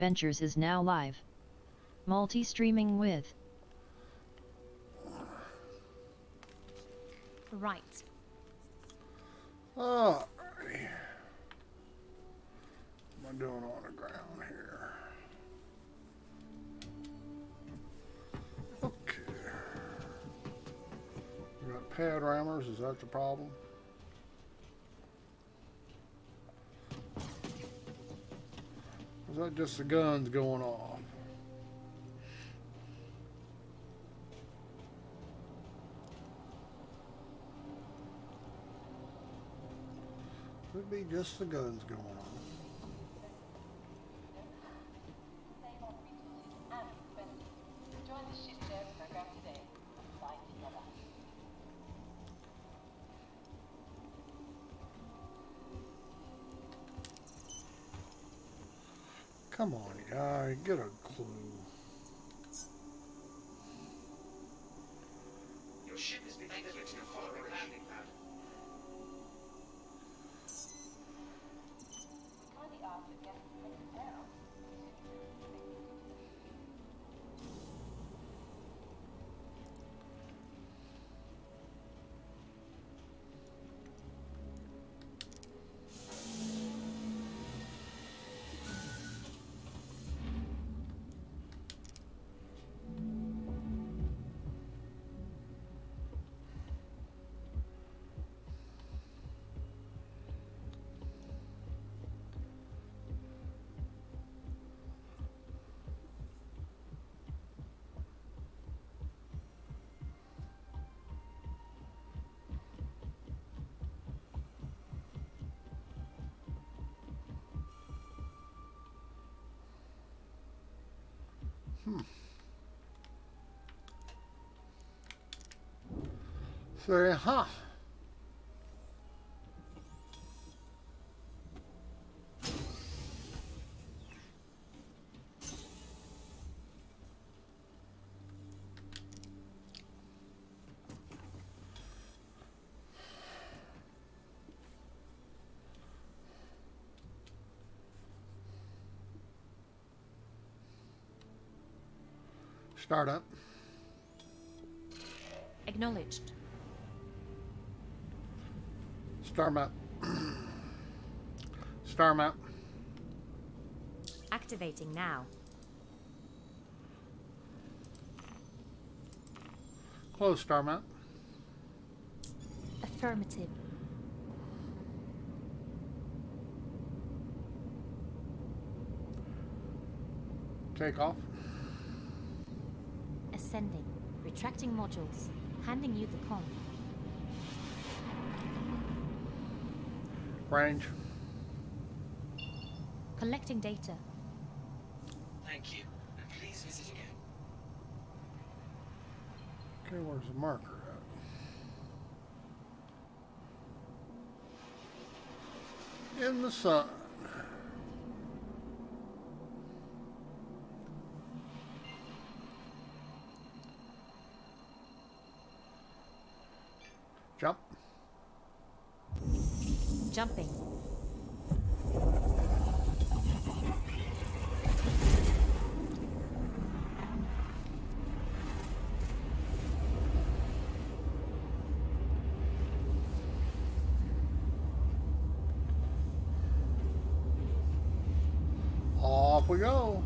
Ventures is now live. Multi-streaming with. Right. Oh, what am I doing on the ground here? Okay. You got pad rammers, is that the problem? Is that just the guns going off? Could be just the guns going on. Come on, guy, get a clue. Your ship has been delivered to the following landing pad. Say, huh. Start up. Acknowledged. Star map. Star map. Activating now. Close star map. Affirmative. Take off. Ascending. Retracting modules. Handing you the con. Range. Collecting data. Thank you, and please visit again. Okay, where's the marker at? In the sun. Jump. Jumping. Off we go.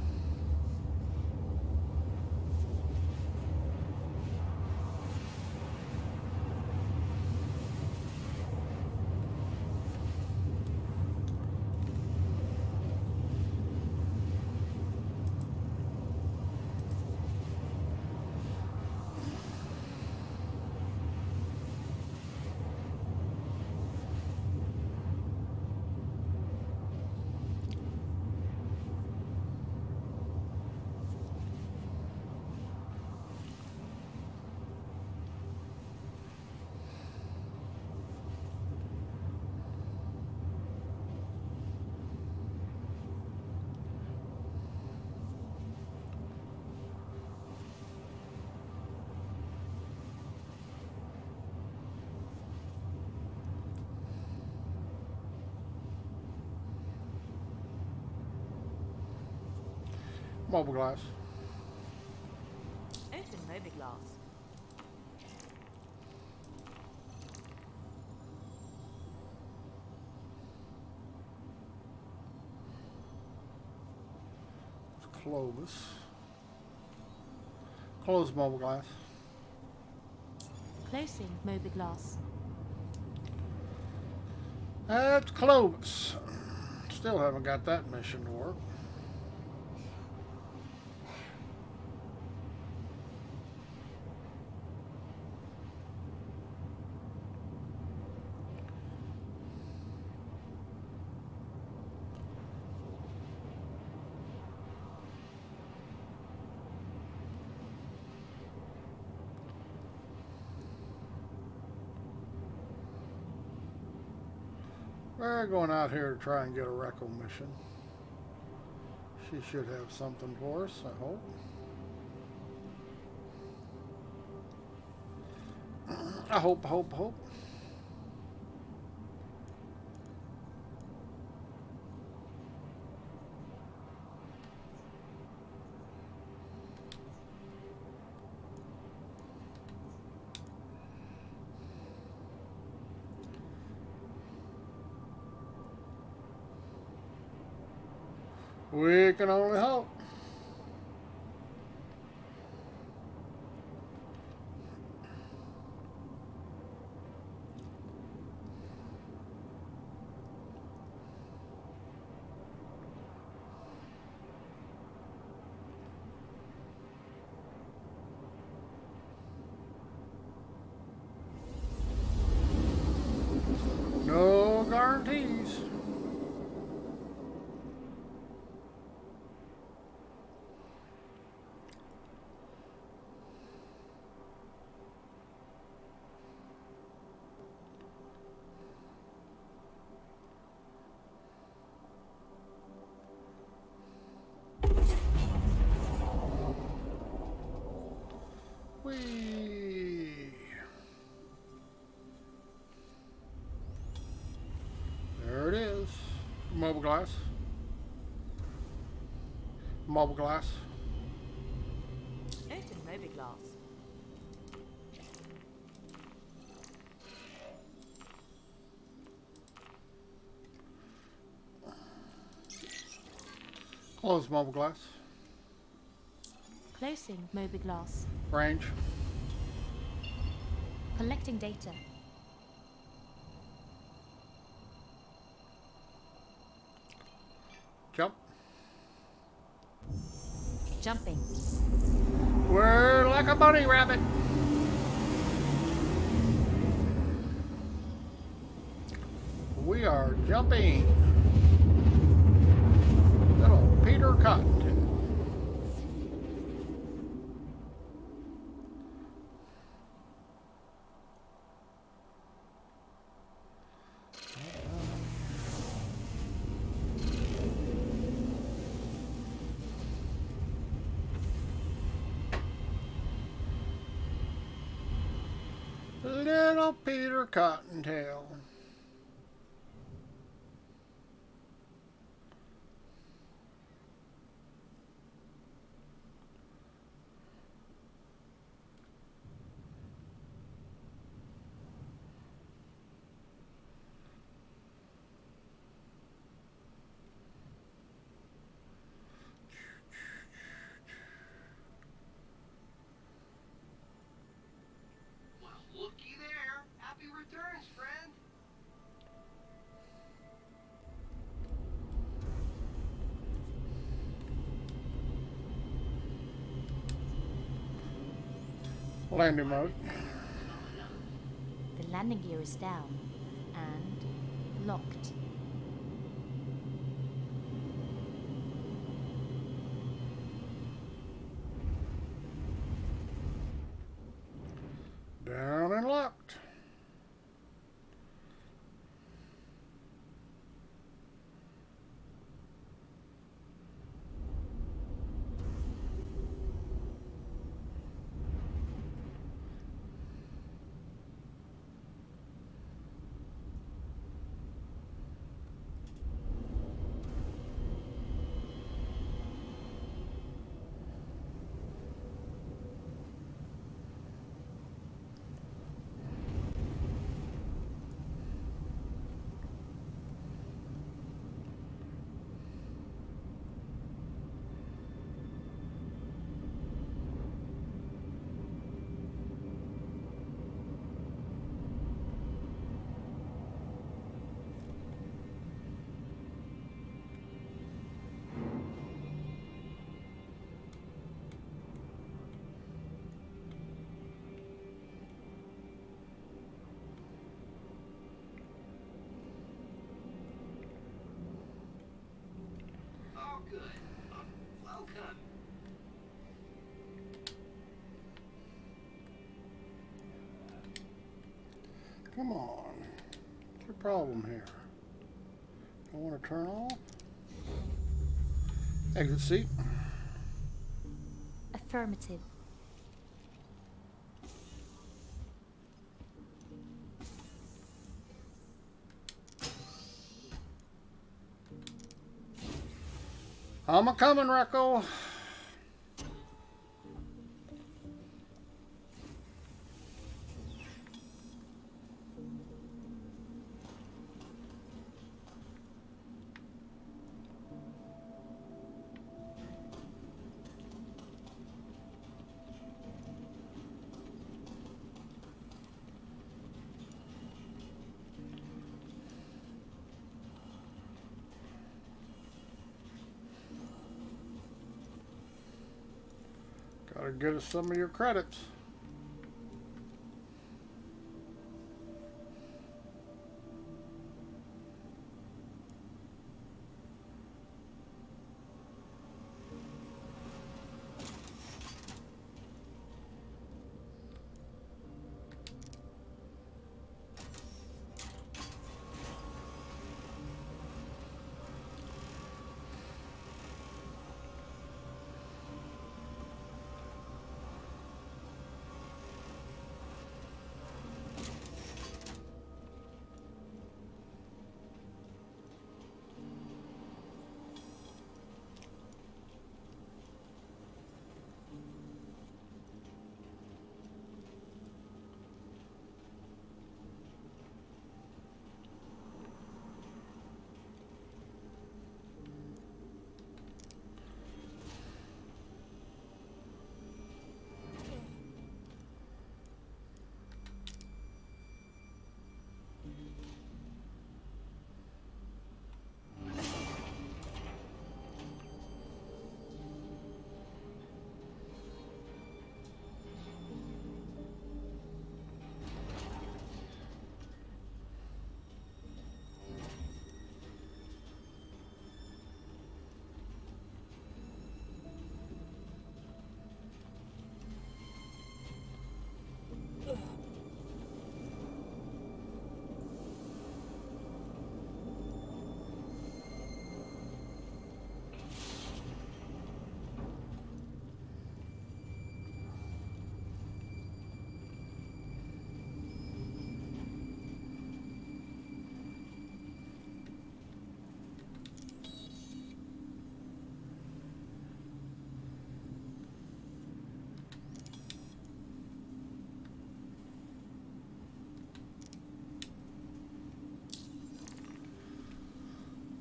Mobile glass. Open mobiglass. Clovis. Close mobile glass. Closing mobiglass. That's Clovis. Still haven't got that mission to work. We're going out here to try and get a Recco mission. She should have something for us, I hope. I hope. We can only hope. No guarantees. Whee! There it is. Mobile glass. Mobile glass. Open mobiglass. Close mobile glass. Closing mobiglass. Range. Collecting data. Jump. Jumping. We're like a bunny rabbit. We are jumping. Little Peter Cottontail. Little Peter Cottontail. Well, looky there. Happy returns, friend. Landing mode. The landing gear is down and locked. Down and locked. Come on. What's your problem here? I want to turn off. Exit seat. Affirmative. I'm a coming, Rocco. Gotta get us some of your credits.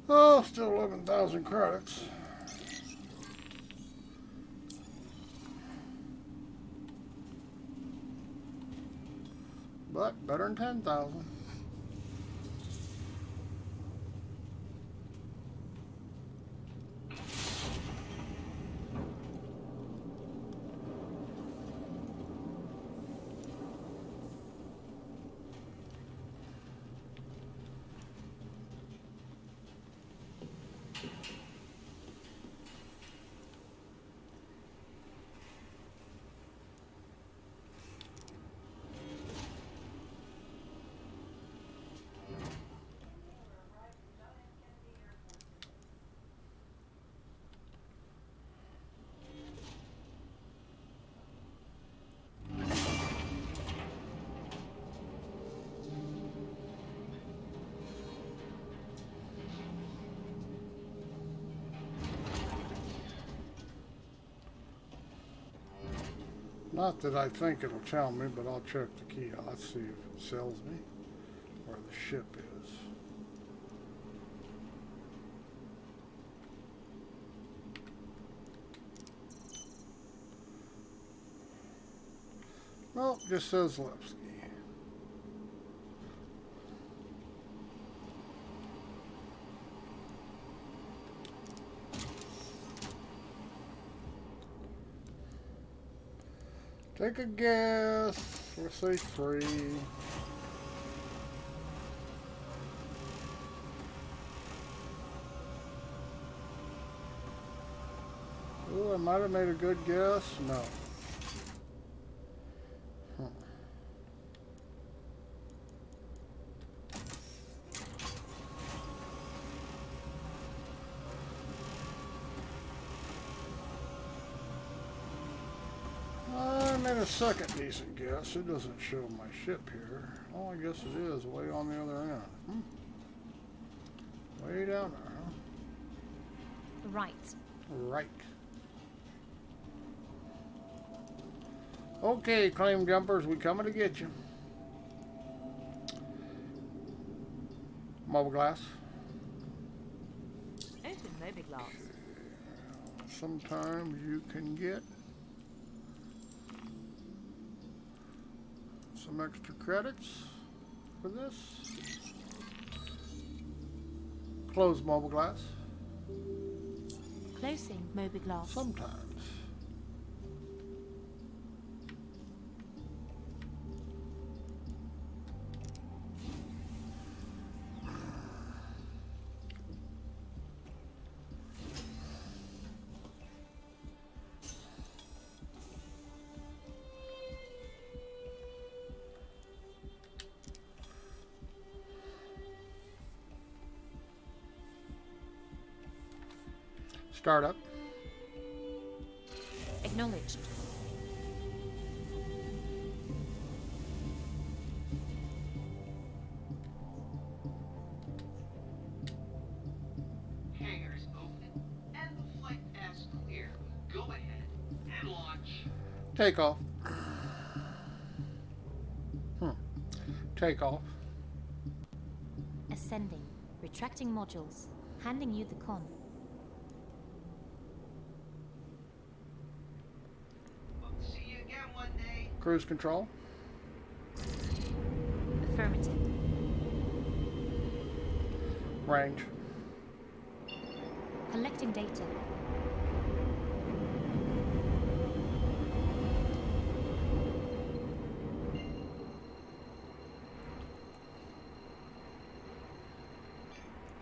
Oh, still 11,000 credits. But better than 10,000. Not that I think it'll tell me, but I'll check the key. Let's see if it sells me where the ship is. Well, just says Levski. Take a guess. We'll say 3. Oh, I might have made a good guess. No. Huh. I made a second decent guess. It doesn't show my ship here. Oh, I guess it is way on the other end. Way down there, huh? Right. Right. Okay, claim jumpers, we coming to get you. Mobile glass. Open mobiglass. Sometimes you can get some extra credits for this. Close mobile glass. Closing mobiglass. Sometimes. Startup. Acknowledged. Hangars open and the flight path's clear. Go ahead and launch. Takeoff. Takeoff. Ascending. Retracting modules. Handing you the con. Hope to see you again one day. Cruise control. Affirmative. Range. Collecting data.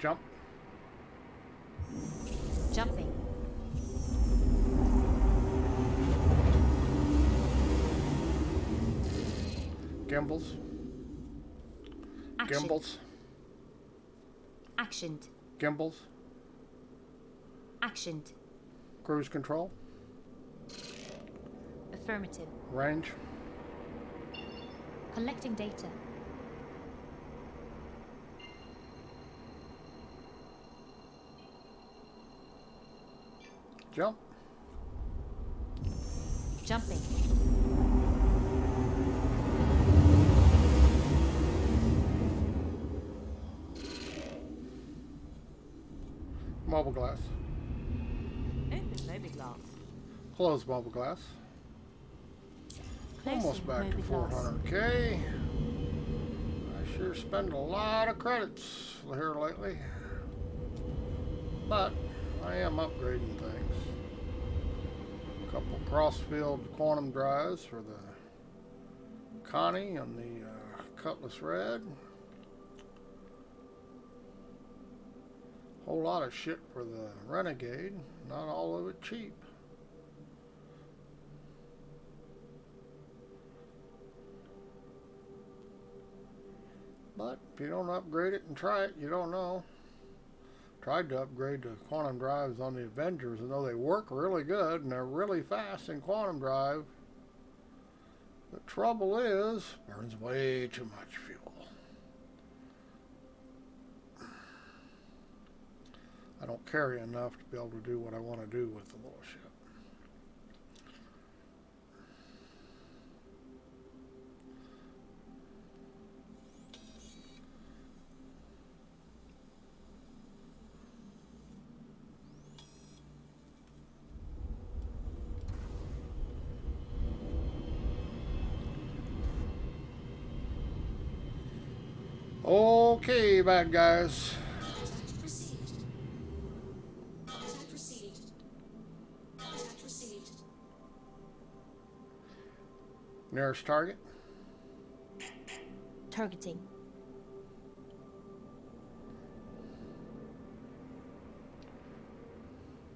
Jump. Jumping. Gimbals. Action. Gimbals. Actioned. Gimbals. Actioned. Cruise control. Affirmative. Range. Collecting data. Jump. Jumping. Mobile glass. Open mobiglass. Close mobile glass. Almost Closing back to mobiglass. 400K. I sure spend a lot of credits here lately. But I am upgrading things. A couple cross-field quantum drives for the Connie and the Cutlass Red. Whole lot of shit for the Renegade. Not all of it cheap. But if you don't upgrade it and try it, you don't know. Tried to upgrade the quantum drives on the Avengers, and though they work really good and they're really fast in quantum drive, the trouble is, burns way too much fuel. I don't carry enough to be able to do what I want to do with the little ship. Okay, bad guys. Contact received. Contact received. Contact received. Nearest target. Targeting.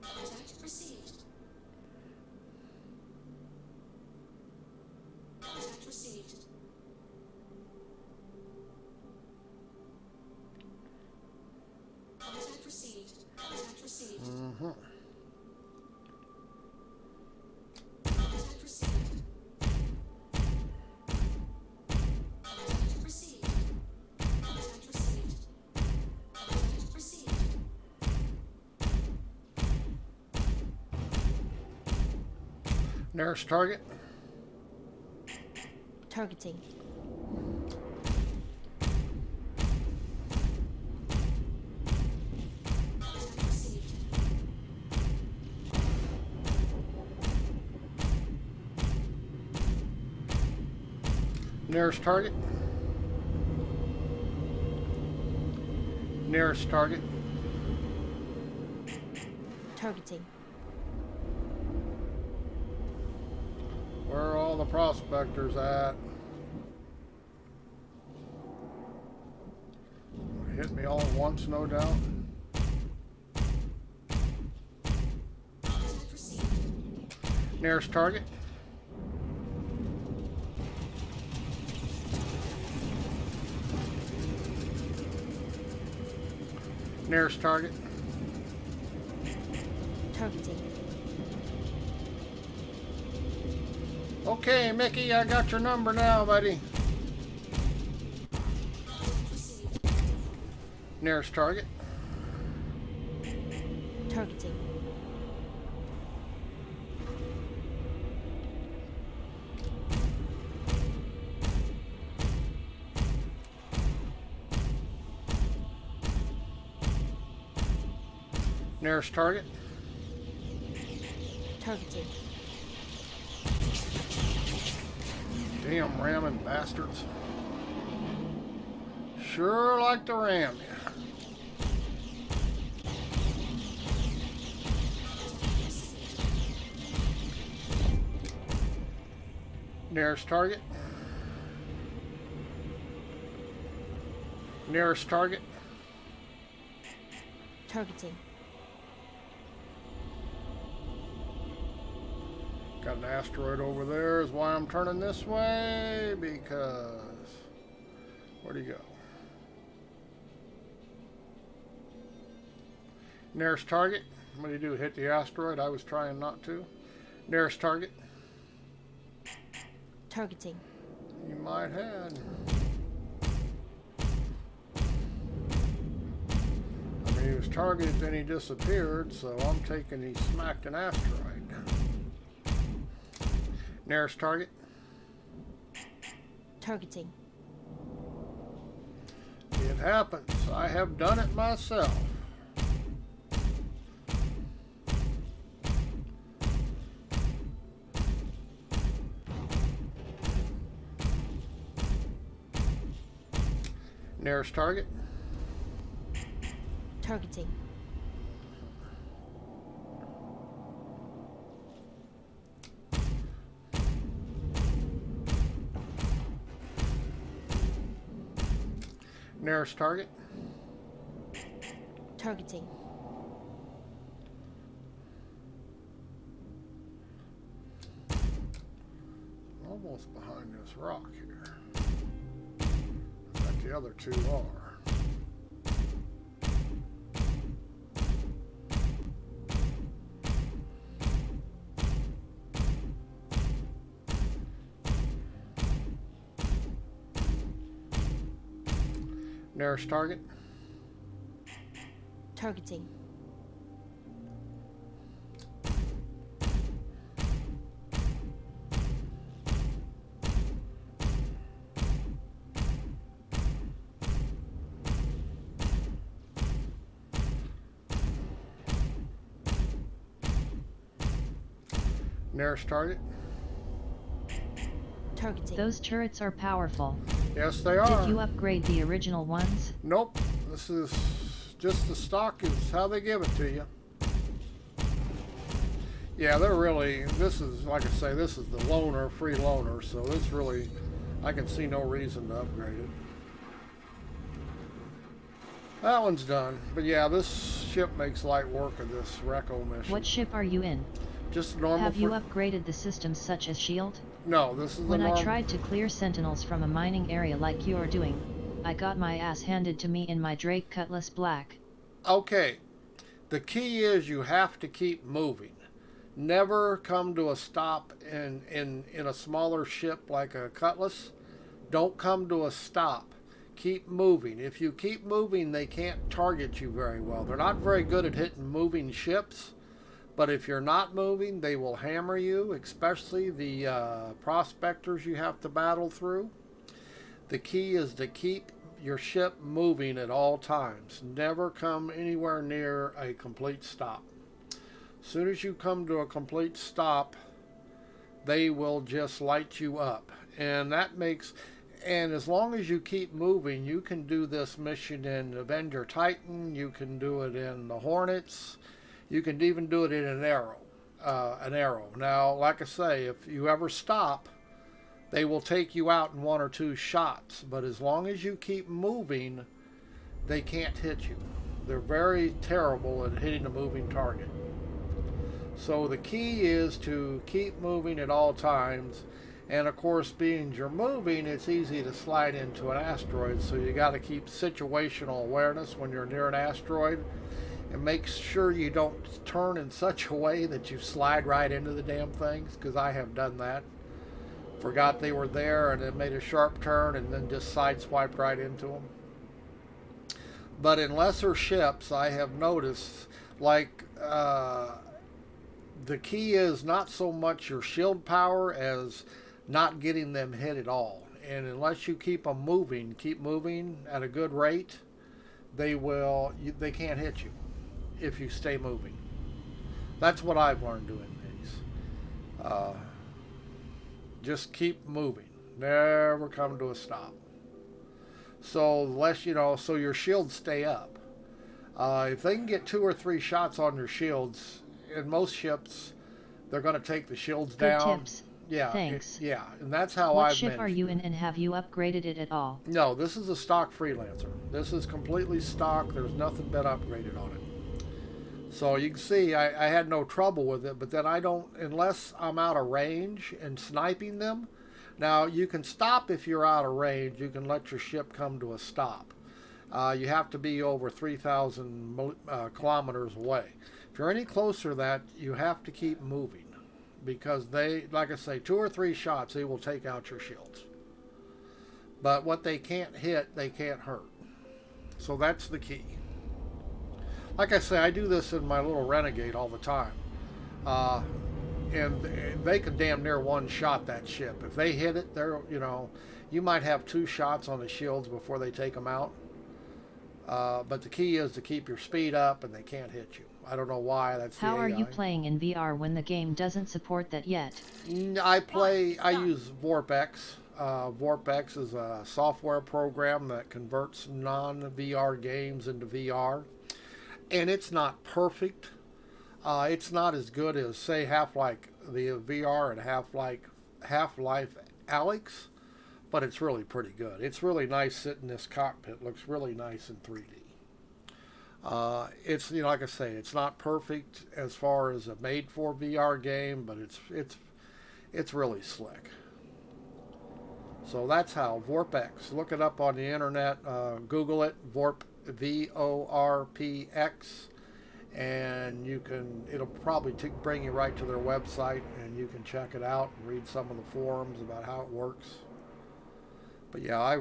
Contact received. Contact received. Contact received. Contact received. Mm-hmm. Contact received. Nearest target. Targeting. Contact received. Nearest target. Nearest target. Targeting. Where are all the prospectors at? Hit me all at once, no doubt. Contact received. Nearest target. Nearest target. Targeting. Okay, Mickey, I got your number now, buddy. Contact received. Nearest target. Targeting. Nearest target. Targeting. Damn ramming bastards. Sure like to ram you. Nearest target. Nearest target. Targeting. Got an asteroid over there is why I'm turning this way, because where'd he go? Nearest target. What did he do? Hit the asteroid? I was trying not to. Nearest target. Targeting. He might have. I mean, he was targeted, then he disappeared, so I'm taking he smacked an asteroid. Nearest target. Targeting. It happens. I have done it myself. Nearest target. Targeting. Nearest target. Targeting. Almost behind this rock here. But the other two are. Nearest target. Targeting. Nearest target. Targeting. Those turrets are powerful. Yes, they are. Did you upgrade the original ones? Nope. This is just the stock is how they give it to you. Yeah, they're really, this is, like I say, this is the loaner, free loaner, so this really, I can see no reason to upgrade it. That one's done. But yeah, this ship makes light work of this Reco mission. What ship are you in? Just normal. Have you upgraded the systems such as shield? No, this is the When I normal. tried to clear sentinels from a mining area like you're doing, I got my ass handed to me in my Drake Cutlass Black. Okay, the key is you have to keep moving. Never come to a stop in a smaller ship like a Cutlass. Don't come to a stop. Keep moving. If you keep moving, they can't target you very well. They're not very good at hitting moving ships, But if you're not moving, they will hammer you, especially the prospectors you have to battle through. The key is to keep your ship moving at all times. Never come anywhere near a complete stop. As soon as you come to a complete stop, they will just light you up. And that makes, and as long as you keep moving, you can do this mission in Avenger Titan, you can do it in the Hornets, you can even do it in an arrow. Now, like I say, if you ever stop, they will take you out in 1 or 2 shots. But as long as you keep moving, they can't hit you. They're very terrible at hitting a moving target. So the key is to keep moving at all times. And of course, being you're moving, it's easy to slide into an asteroid. So you got to keep situational awareness when you're near an asteroid. And make sure you don't turn in such a way that you slide right into the damn things. Because I have done that. Forgot they were there and then made a sharp turn and then just sideswiped right into them. But in lesser ships, I have noticed, like, the key is not so much your shield power as not getting them hit at all. And unless you keep moving at a good rate, they can't hit you if you stay moving. That's what I've learned doing these. Just keep moving. Never come to a stop. So so your shields stay up. If they can get 2 or 3 shots on your shields, in most ships, they're going to take the shields Good down. tips. Yeah, Thanks. and that's how What I've ship managed are you it. in, and have you upgraded it at all? No, this is a stock Freelancer. This is completely stock. There's nothing been upgraded on it. So you can see I had no trouble with it, but then I don't, unless I'm out of range and sniping them. Now, you can stop if you're out of range. You can let your ship come to a stop. You have to be over 3,000 kilometers away. If you're any closer to that, you have to keep moving. Because they, like I say, 2 or 3 shots, they will take out your shields. But what they can't hit, they can't hurt. So that's the key. Like I say, I do this in my little Renegade all the time. And they can damn near one-shot that ship. If they hit it, you might have 2 shots on the shields before they take them out. But the key is to keep your speed up, and they can't hit you. I don't know why. That's the How are AI. you playing in VR when the game doesn't support that yet? I use VorpX. VorpX is a software program that converts non-VR games into VR. And it's not perfect. It's not as good as, say, Half-Life the VR and Half-Life Alyx, but it's really pretty good. It's really nice sitting in this cockpit. Looks really nice in 3D. It's like I say, it's not perfect as far as a made-for VR game, but it's really slick. So that's how VorpX. Look it up on the internet. Google it. VORPX, and it'll probably bring you right to their website, and you can check it out and read some of the forums about how it works. But yeah, I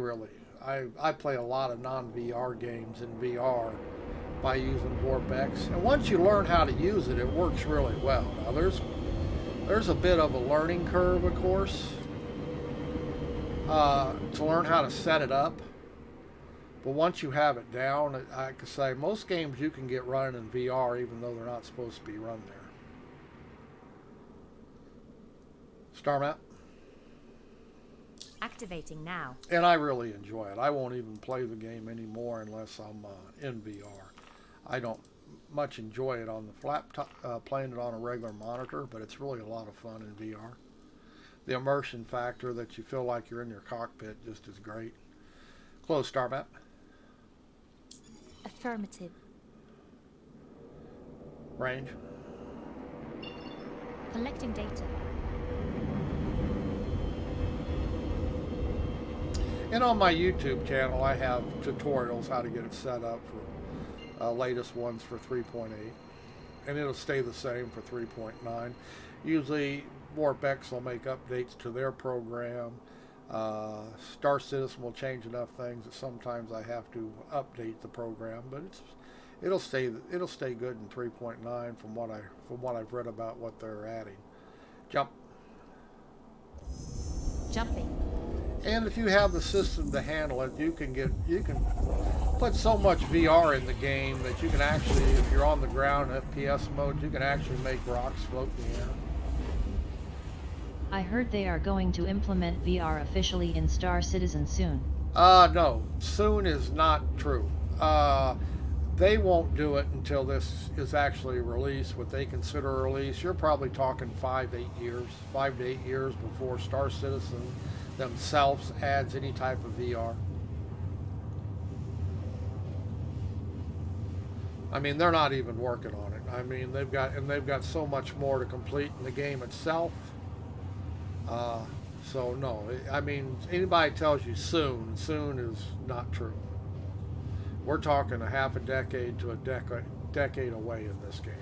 play a lot of non-VR games in VR by using VorpX, and once you learn how to use it, it works really well. Now there's a bit of a learning curve, of course, to learn how to set it up. But once you have it down, I could say most games you can get running in VR, even though they're not supposed to be run there. Star map. Activating now. And I really enjoy it. I won't even play the game anymore unless I'm in VR. I don't much enjoy it on the laptop, playing it on a regular monitor, but it's really a lot of fun in VR. The immersion factor that you feel like you're in your cockpit just is great. Close star map. Affirmative. Range. Collecting data. And on my YouTube channel, I have tutorials how to get it set up for latest ones for 3.8. And it'll stay the same for 3.9. Usually, VorpX will make updates to their program. Star Citizen will change enough things that sometimes I have to update the program, but It'll stay good in 3.9 from what I've read about what they're adding. Jump. Jumping. And if you have the system to handle it, you can put so much VR in the game that you can actually, if you're on the ground in FPS mode, you can actually make rocks float in the air. I heard they are going to implement VR officially in Star Citizen soon. No, soon is not true. They won't do it until this is actually released, what they consider a release. You're probably talking 5 to 8 years before Star Citizen themselves adds any type of VR. I mean, they're not even working on it. I mean, they've got so much more to complete in the game itself. So no, I mean, anybody tells you soon is not true. We're talking a half a decade to a decade away in this game.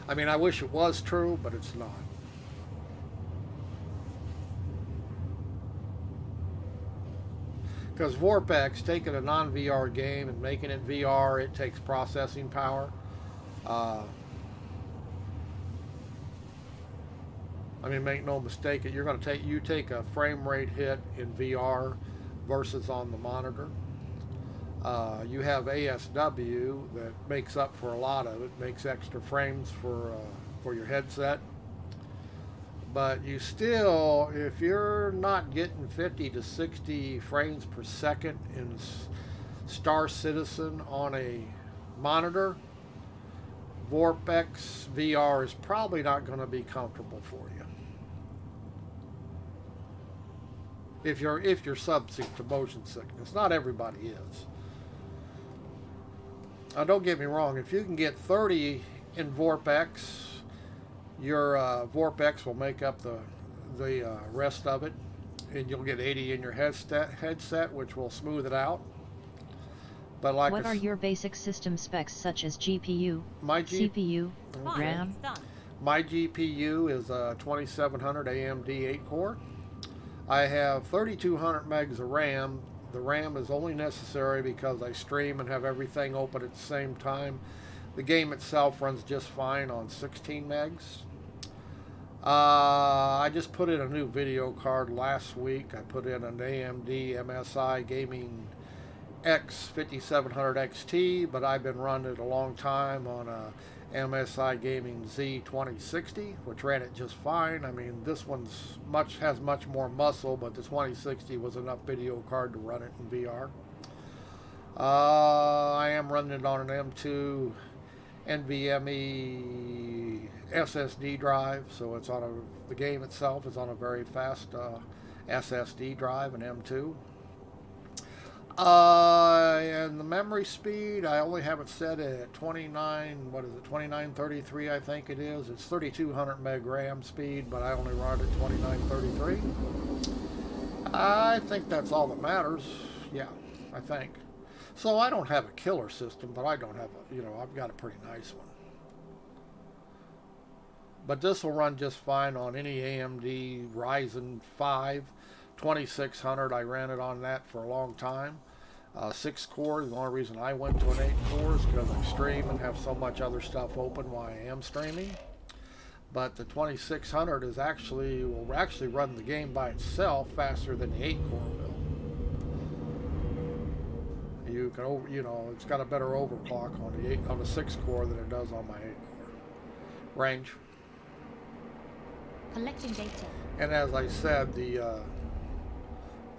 I mean, I wish it was true, but it's not. Because VorpX, taking a non-VR game and making it VR, it takes processing power. I mean, make no mistake, you're going to take a frame rate hit in VR versus on the monitor. You have ASW that makes up for a lot of it, makes extra frames for your headset. But you still, if you're not getting 50 to 60 frames per second in Star Citizen on a monitor, VorpX VR is probably not going to be comfortable for you. If you're subject to motion sickness, not everybody is. Now, don't get me wrong. If you can get 30 in VorpX, your VorpX will make up the rest of it, and you'll get 80 in your headset, which will smooth it out. But like, what are your basic system specs such as GPU, my CPU, Fine, RAM? it's done. My GPU is a 2700 AMD 8-core. I have 3200 megs of RAM. The RAM is only necessary because I stream and have everything open at the same time. The game itself runs just fine on 16 megs. I just put in a new video card last week. I put in an AMD MSI Gaming X 5700 XT, but I've been running it a long time on a MSI Gaming Z 2060, which ran it just fine. I mean, this one's has much more muscle, but the 2060 was enough video card to run it in VR. I am running it on an M2 NVMe SSD drive, so it's on the game itself is on a very fast SSD drive, an M2. And the memory speed, I only have it set at 2933, I think it is. It's 3200 meg RAM speed, but I only run it at 2933. I think that's all that matters. Yeah, I think. So I don't have a killer system, but I don't have I've got a pretty nice one. But this will run just fine on any AMD Ryzen 5 2600. I ran it on that for a long time. 6 core. The only reason I went to an 8 core is because I stream and have so much other stuff open while I am streaming. But the 2600 will actually run the game by itself faster than the 8 core will. You can it's got a better overclock on the 6 core than it does on my 8 core. Range. Collecting data. And as I said, the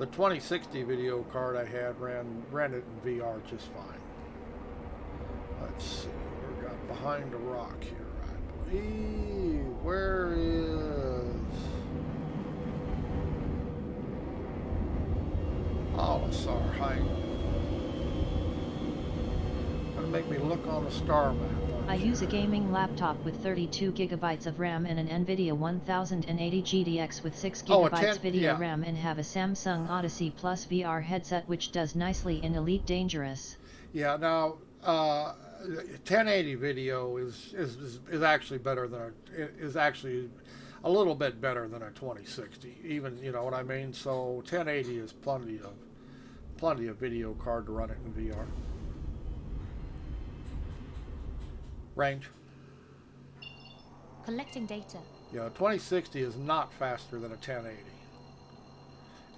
2060 video card I had ran it in VR just fine. Let's see, we got behind a rock here, I believe. Where is Olisar height? Gonna make me look on the star map. I use a gaming laptop with 32 gigabytes of RAM and an NVIDIA 1080 GTX with 6 gigabytes video RAM and have a Samsung Odyssey Plus VR headset which does nicely in Elite Dangerous. Yeah, now 1080 video is actually better than is actually a little bit better than a 2060. Even, you know what I mean? So 1080 is plenty of video card to run it in VR. Range. Collecting data. You know, 2060 is not faster than a 1080.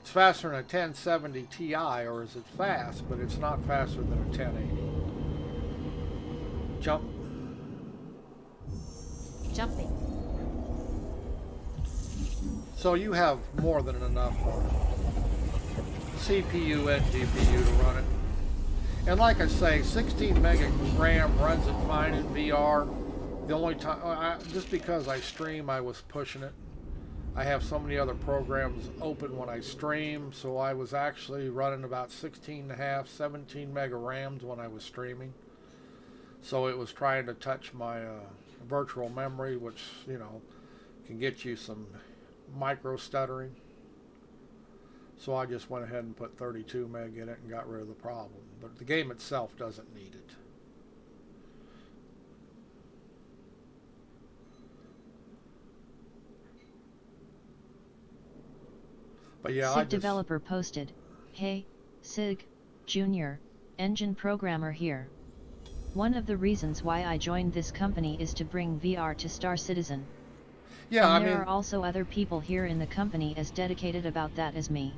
It's faster than a 1070 Ti, or is it fast, but it's not faster than a 1080. Jump. Jumping. So you have more than enough CPU and GPU to run it. And like I say, 16 meg of RAM runs it fine in VR. The only time, just because I stream, I was pushing it. I have so many other programs open when I stream, so I was actually running about 16.5, 17 meg of RAMs when I was streaming. So it was trying to touch my virtual memory, which, you know, can get you some micro stuttering. So I just went ahead and put 32 meg in it and got rid of the problem. But the game itself doesn't need it. But yeah, SIG developer posted, "Hey, SIG, Junior, engine programmer here. One of the reasons why I joined this company is to bring VR to Star Citizen. Yeah, and there are also other people here in the company as dedicated about that as me."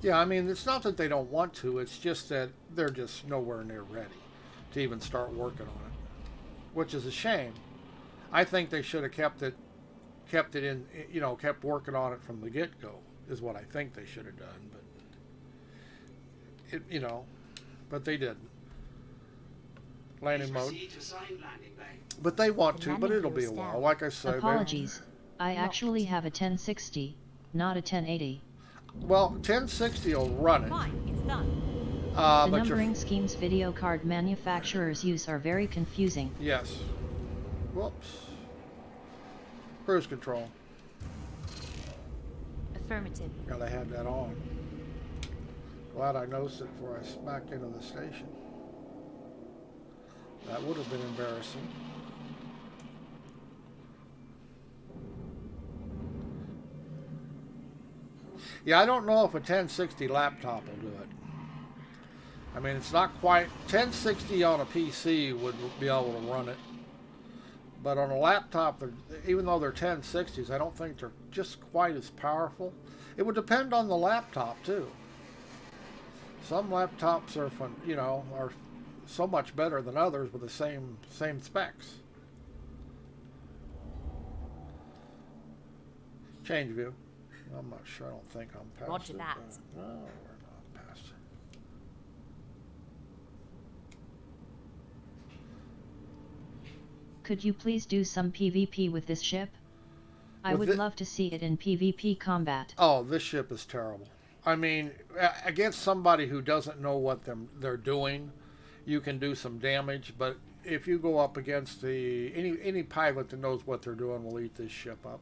Yeah, I mean, it's not that they don't want to, it's just that they're just nowhere near ready to even start working on it, which is a shame. I think they should have kept it in, you know, kept working on it from the get-go, is what I think they should have done, but it, you know, but they didn't. Landing mode. But they want to, but it'll be a while. Like I say, apologies, I actually have a 1060, not a 1080. Well, 1060 will run it. Fine, it's done. The numbering schemes video card manufacturers use are very confusing. Yes. Whoops. Cruise control. Affirmative. Gotta have that on. Glad I noticed it before I smacked into the station. That would have been embarrassing. Yeah, I don't know if a 1060 laptop will do it. I mean, it's not quite... 1060 on a PC would be able to run it. But on a laptop, even though they're 1060s, I don't think they're just quite as powerful. It would depend on the laptop, too. Some laptops are, you know, are so much better than others with the same specs. Change view. I'm not sure. I don't think I'm past Roger it. that. No, we're not past it. Could you please do some PvP with this ship? I would love to see it in PvP combat. Oh, this ship is terrible. I mean, against somebody who doesn't know what they're doing, you can do some damage, but if you go up against any pilot that knows what they're doing will eat this ship up.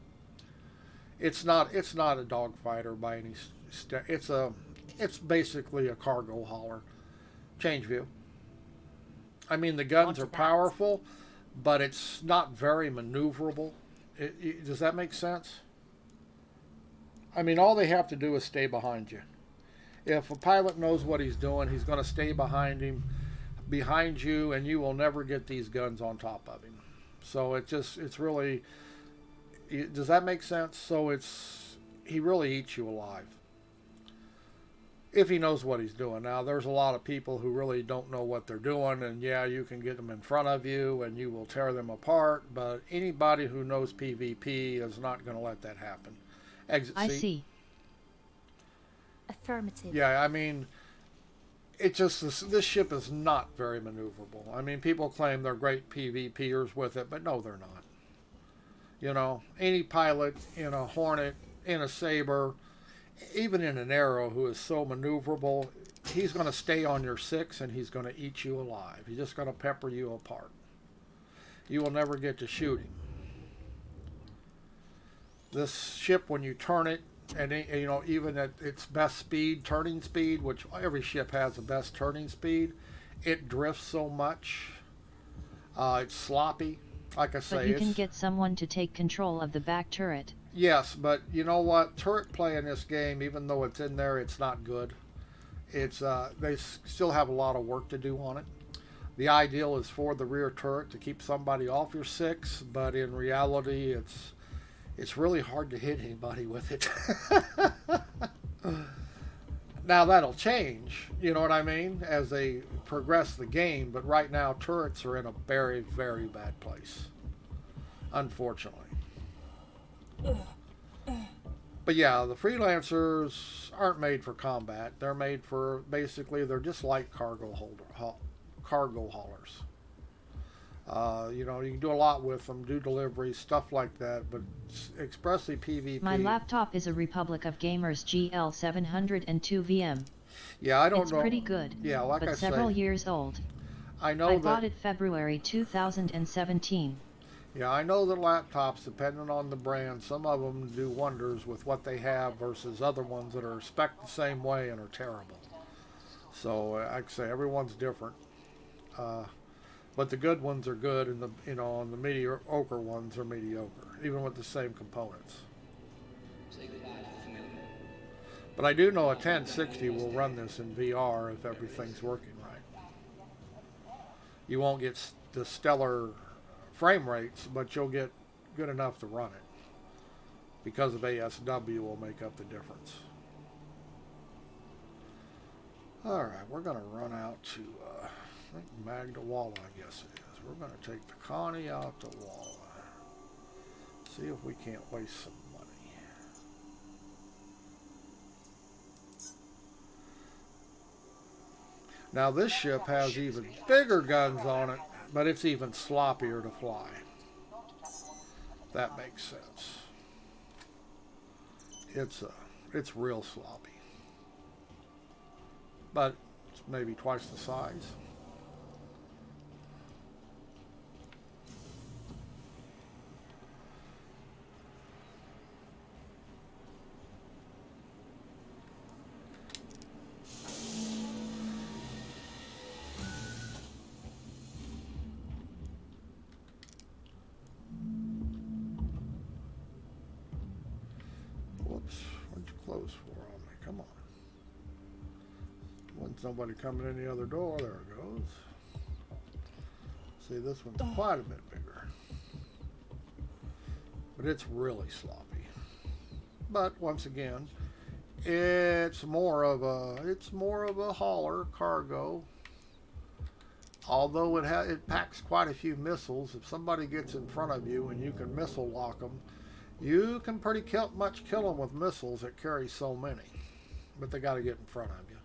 It's not a dogfighter by any step. It's basically a cargo hauler. Change view. I mean, the guns are powerful, but it's not very maneuverable. Does that make sense? I mean, all they have to do is stay behind you. If a pilot knows what he's doing, he's going to stay behind you, and you will never get these guns on top of him. So it's really... Does that make sense? So he really eats you alive. If he knows what he's doing. Now, there's a lot of people who really don't know what they're doing, and yeah, you can get them in front of you, and you will tear them apart, but anybody who knows PvP is not going to let that happen. Exit seat. I see. Affirmative. Yeah, I mean, it just, this ship is not very maneuverable. I mean, people claim they're great PvPers with it, but no, they're not. You know, any pilot in a Hornet, in a Saber, even in an Arrow who is so maneuverable, he's going to stay on your 6 and he's going to eat you alive. He's just going to pepper you apart. You will never get to shoot him. This ship, when you turn it, and you know, even at its best speed, turning speed, which every ship has the best turning speed, it drifts so much. It's sloppy. Like I say, but you can get someone to take control of the back turret. Yes, but you know what? Turret play in this game, even though it's in there, it's not good. It's they still have a lot of work to do on it. The ideal is for the rear turret to keep somebody off your 6, but in reality, it's really hard to hit anybody with it. Now that'll change, you know what I mean, as they progress the game, but right now turrets are in a very, very bad place, unfortunately. But yeah, the freelancers aren't made for combat. They're made for, basically, they're just like cargo haulers. You know, you can do a lot with them, do deliveries, stuff like that, but expressly PvP. My laptop is a Republic of Gamers GL702 VM. Yeah, I don't know. It's pretty good, yeah, like but I several say, years old. I know I that. bought it February 2017. Yeah, I know that laptops, depending on the brand, some of them do wonders with what they have versus other ones that are spec'd the same way and are terrible. So, like I say, everyone's different. But the good ones are good, and the mediocre ones are mediocre, even with the same components. But I do know a 1060 will run this in VR if everything's working right. You won't get the stellar frame rates, but you'll get good enough to run it. Because of ASW will make up the difference. Alright, we're going to run out to, I think Magda Walla, I guess it is. We're going to take the Connie out to Walla. See if we can't waste some money. Now this ship has even bigger guns on it, but it's even sloppier to fly. That makes sense. It's real sloppy. But it's maybe twice the size. Whoops, what'd you close for on me? Come on. Wasn't somebody coming in the other door. There it goes. See, this one's quite a bit bigger. But it's really sloppy. But once again, it's more of a hauler cargo. Although it packs quite a few missiles. If somebody gets in front of you and you can missile lock them, you can pretty much kill them with missiles that carry so many. But they got to get in front of you.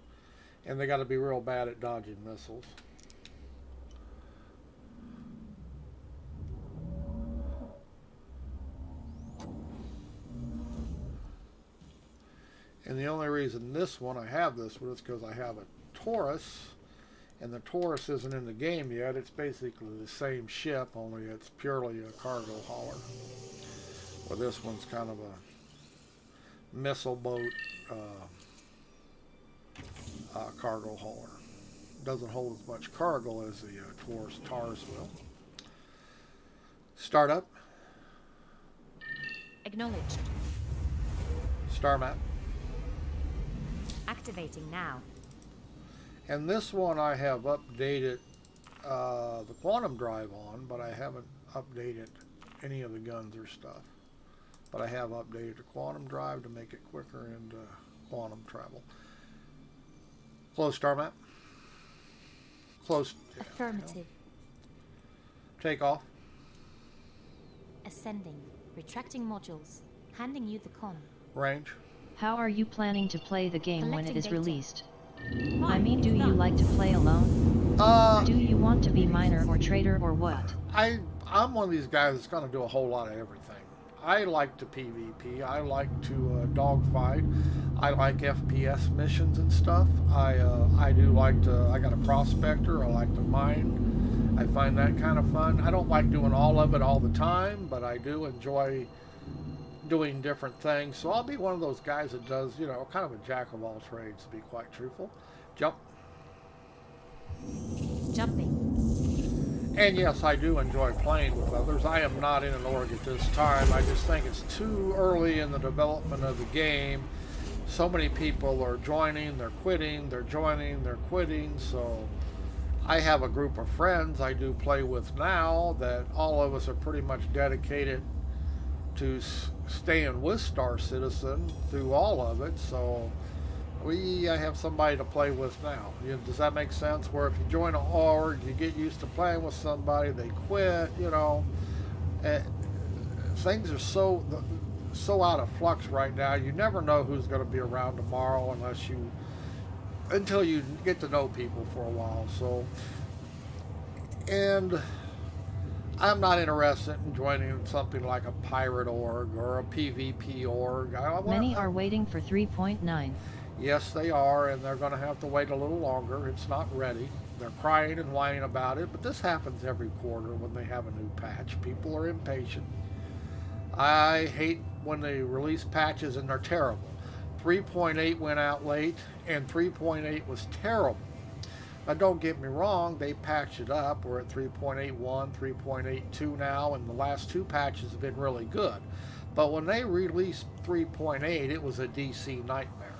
And they got to be real bad at dodging missiles. And the only reason I have this one is because I have a Taurus. And the Taurus isn't in the game yet. It's basically the same ship, only it's purely a cargo hauler. Well, this one's kind of a missile boat cargo hauler. Doesn't hold as much cargo as the Taurus will. Startup. Acknowledged. Star map. Activating now. And this one I have updated the quantum drive on, but I haven't updated any of the guns or stuff. But I have updated the quantum drive to make it quicker into quantum travel. Close star map. Close. Affirmative. Take off. Ascending. Retracting modules. Handing you the con. Range. How are you planning to play the game when it Collecting is data. released? I Right, mean, do it's you done. like to play alone? Do you want to be miner or trader or what? I'm one of these guys that's going to do a whole lot of everything. I like to PvP. I like to dogfight. I like FPS missions and stuff. I do like to. I got a prospector. I like to mine. I find that kind of fun. I don't like doing all of it all the time, but I do enjoy doing different things. So I'll be one of those guys that does, kind of a jack of all trades, to be quite truthful. Jump. Jumping. And yes, I do enjoy playing with others. I am not in an org at this time. I just think it's too early in the development of the game. So many people are joining, they're quitting, they're joining, they're quitting. So I have a group of friends I do play with now that all of us are pretty much dedicated to staying with Star Citizen through all of it. So I have somebody to play with now. Does that make sense? Where if you join an org, you get used to playing with somebody, they quit. Uh, Things are so out of flux right now. You never know who's going to be around tomorrow until you get to know people for a while. So, and I'm not interested in joining something like a pirate org or a PvP org. Many are waiting for 3.9. Yes, they are, and they're going to have to wait a little longer. It's not ready. They're crying and whining about it, but this happens every quarter when they have a new patch. People are impatient. I hate when they release patches and they're terrible. 3.8 went out late, and 3.8 was terrible. Now, don't get me wrong, they patched it up. We're at 3.81, 3.82 now, and the last two patches have been really good. But when they released 3.8, it was a DC nightmare.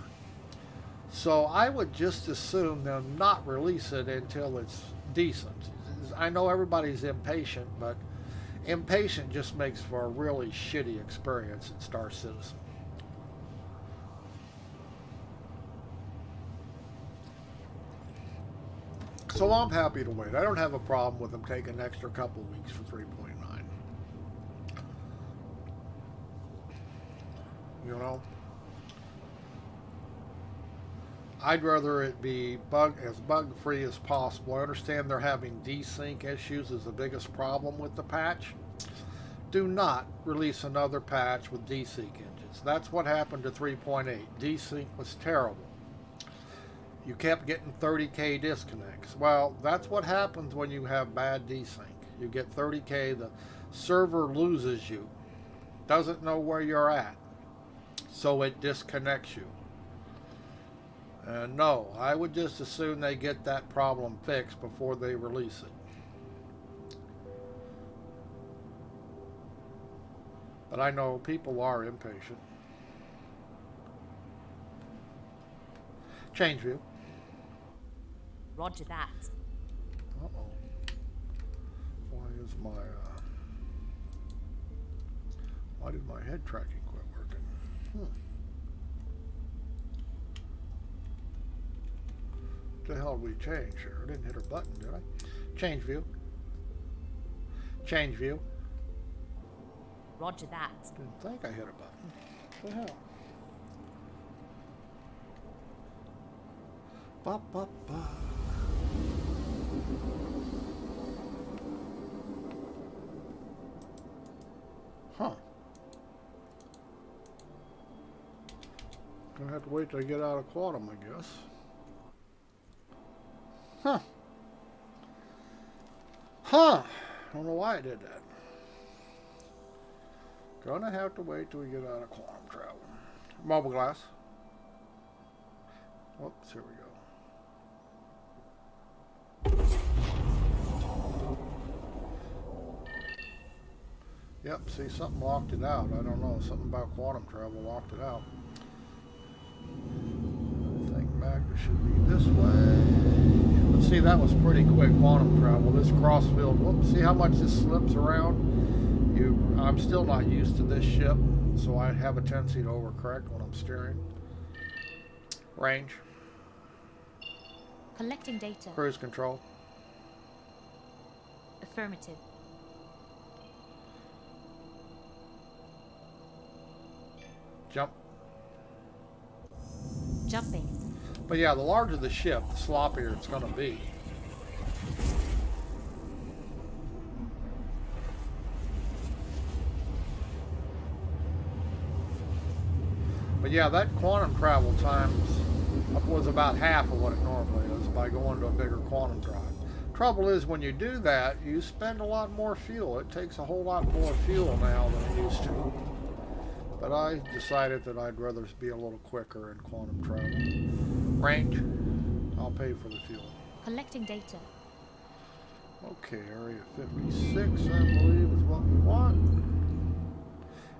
So I would just assume them not release it until it's decent. I know everybody's impatient, but impatient just makes for a really shitty experience in Star Citizen. So I'm happy to wait. I don't have a problem with them taking an extra couple weeks for 3.9. I'd rather it be as bug-free as possible. I understand they're having desync issues is the biggest problem with the patch. Do not release another patch with desync engines. That's what happened to 3.8. Desync was terrible. You kept getting 30K disconnects. Well, that's what happens when you have bad desync. You get 30K, the server loses you, doesn't know where you're at, so it disconnects you. No, I would just assume they get that problem fixed before they release it. But I know people are impatient. Change view. Roger that. Uh-oh. Why did my head tracking quit working? What the hell did we change here? I didn't hit a button, did I? Change view. Change view. Roger that. Didn't think I hit a button. What the hell? Ba, ba, ba. Huh. Gonna have to wait till I get out of quantum, I guess. Huh. Huh. I don't know why I did that. Gonna have to wait till we get out of quantum travel. Mobile glass. Whoops, here we go. Yep, see, something locked it out. I don't know, something about quantum travel locked it out. I think Magda should be this way. But see, that was pretty quick quantum travel. This crossfield, whoops, see how much this slips around? I'm still not used to this ship, so I have a tendency to overcorrect when I'm steering. Range. Collecting data. Cruise control. Affirmative. Jump. Jumping. But yeah, the larger the ship, the sloppier it's going to be. But yeah, that quantum travel time was about half of what it normally is by going to a bigger quantum drive. Trouble is, when you do that, you spend a lot more fuel. It takes a whole lot more fuel now than it used to. But I decided that I'd rather be a little quicker in quantum travel. Range, I'll pay for the fuel. Collecting data. Okay, Area 56, I believe, is what we want.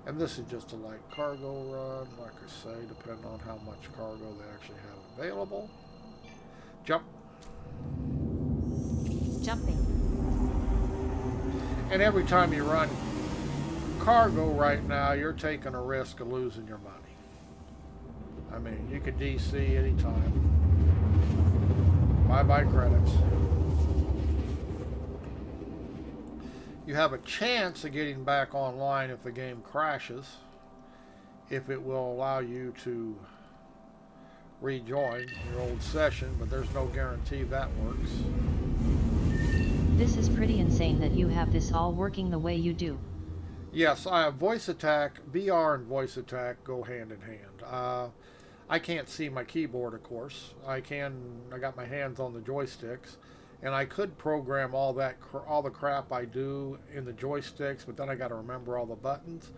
And this is just a light cargo run, like I say, depending on how much cargo they actually have available. Jump. Jumping. And every time you run cargo right now, you're taking a risk of losing your money. I mean, you could DC anytime. Bye-bye credits. You have a chance of getting back online if the game crashes, if it will allow you to rejoin your old session, but there's no guarantee that works. This is pretty insane that you have this all working the way you do. Yes, I have voice attack. VR and voice attack go hand in hand. I can't see my keyboard, of course. I got my hands on the joysticks, and I could program all the crap I do in the joysticks, but then I got to remember all the buttons.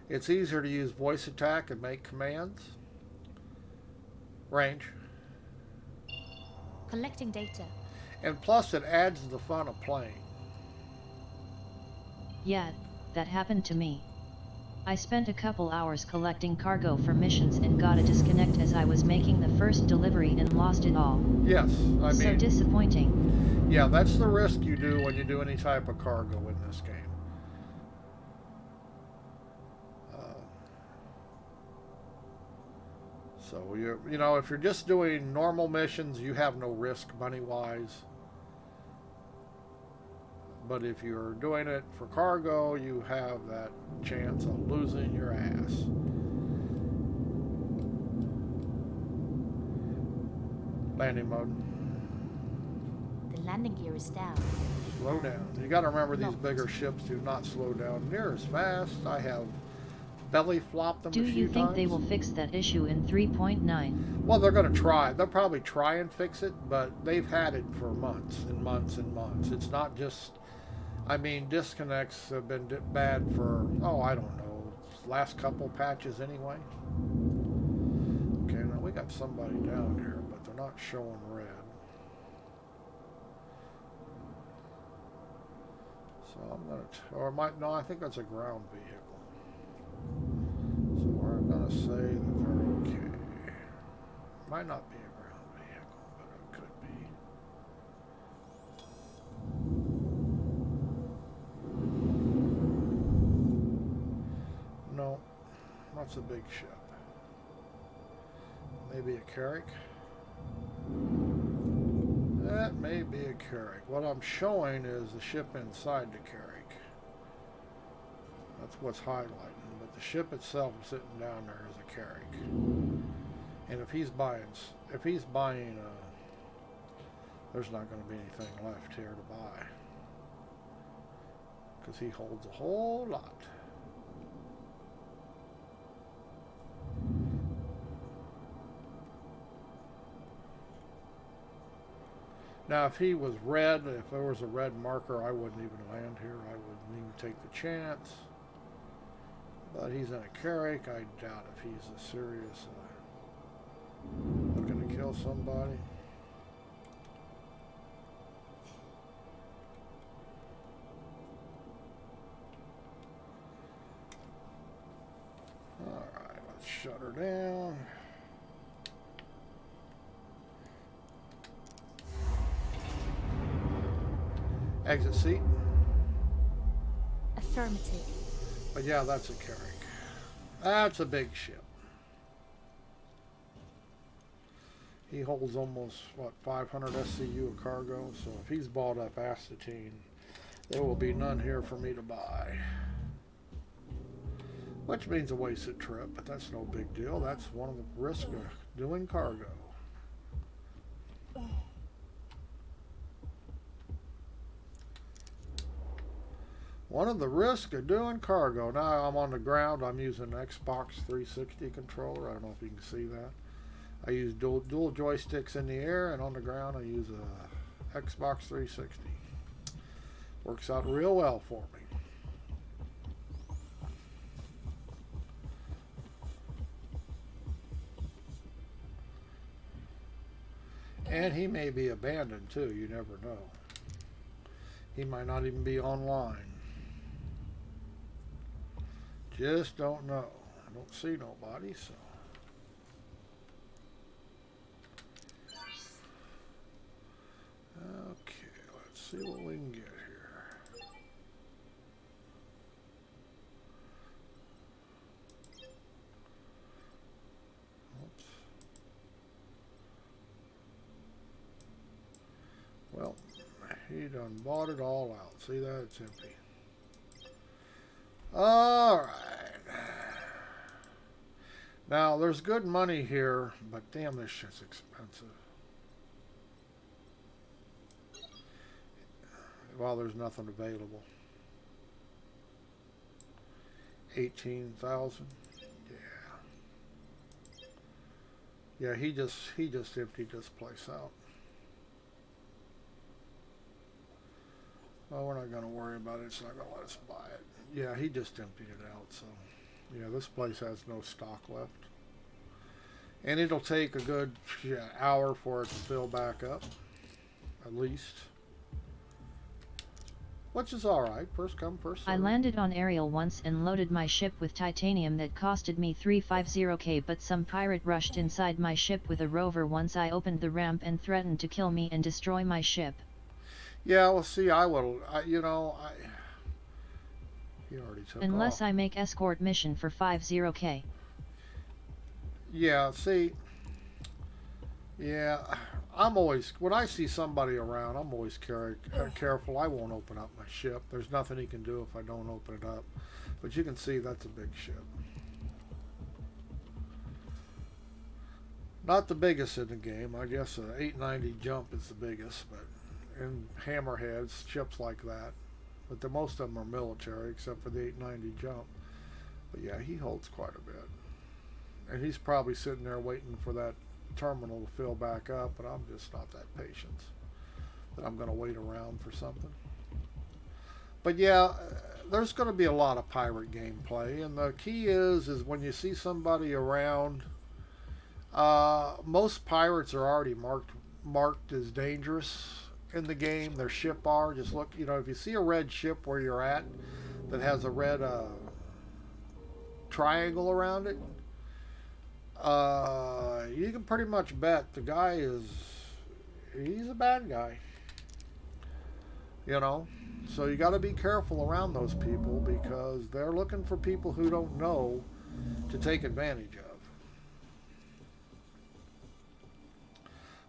It's easier to use voice attack and make commands. Range. Collecting data. And plus, it adds the fun of playing. Yeah, that happened to me. I spent a couple hours collecting cargo for missions and got a disconnect as I was making the first delivery and lost it all. Yes, I mean... So disappointing. Yeah, that's the risk you do when you do any type of cargo in this game. So, you know, if you're just doing normal missions, you have no risk money-wise. But if you're doing it for cargo, you have that chance of losing your ass. Landing mode. The landing gear is down. Slow down. You got to remember these bigger ships do not slow down near as fast. I have belly flopped them a few times. Do you think they will fix that issue in 3.9? Well, they're going to try. They'll probably try and fix it, but they've had it for months and months and months. It's not just... I mean, disconnects have been bad for, I don't know, last couple patches anyway. Okay, now we got somebody down here, but they're not showing red. So I'm going to, or it might, no, I think that's a ground vehicle. So we're going to say that they're okay. Might not be a ground vehicle, but it could be. No, that's a big ship. Maybe a Carrack? That may be a Carrack. What I'm showing is the ship inside the Carrack. That's what's highlighting. But the ship itself sitting down there is a Carrack. And if he's buying, there's not going to be anything left here to buy. Because he holds a whole lot. Now, if he was red, if there was a red marker, I wouldn't even land here. I wouldn't even take the chance. But he's in a Carrack. I doubt if he's a serious looking to kill somebody. All right, let's shut her down. Exit seat. Affirmative. But yeah, that's a Carrack. That's a big ship. He holds almost, what, 500 SCU of cargo. So if he's bought up Astatine, there will be none here for me to buy. Which means a wasted trip, but that's no big deal. That's one of the risks of doing cargo. One of the risks of doing cargo. Now I'm on the ground. I'm using an Xbox 360 controller. I don't know if you can see that. I use dual joysticks in the air, and on the ground I use a Xbox 360. Works out real well for me. And he may be abandoned too. You never know. He might not even be online. Just don't know. I don't see nobody, so. Okay, let's see what we can get here. Oops. Well, he done bought it all out. See that? It's empty. Alright. Now, there's good money here, but damn, this shit's expensive. Well, there's nothing available. 18,000. Yeah. Yeah, he just emptied this place out. Well, we're not going to worry about it. It's not going to let us buy it. Yeah, he just emptied it out. So, yeah, this place has no stock left. And it'll take a good hour for it to fill back up, at least. Which is alright. First come, first served. I landed on Ariel once and loaded my ship with titanium that costed me 350k, but some pirate rushed inside my ship with a rover once I opened the ramp and threatened to kill me and destroy my ship. Yeah, well, see, he already took Unless off. I make escort mission for 50k. Yeah, see, yeah, when I see somebody around, I'm always careful. I won't open up my ship. There's nothing he can do if I don't open it up. But you can see that's a big ship. Not the biggest in the game. I guess an 890 jump is the biggest, but in hammerheads, ships like that. But most of them are military, except for the 890 jump. But yeah, he holds quite a bit. And he's probably sitting there waiting for that terminal to fill back up, but I'm just not that patient that I'm going to wait around for something. But yeah, there's going to be a lot of pirate gameplay, and the key is when you see somebody around, most pirates are already marked as dangerous in the game. Their ship are. Just look, if you see a red ship where you're at that has a red triangle around it, you can pretty much bet the guy he's a bad guy. So you got to be careful around those people because they're looking for people who don't know to take advantage of.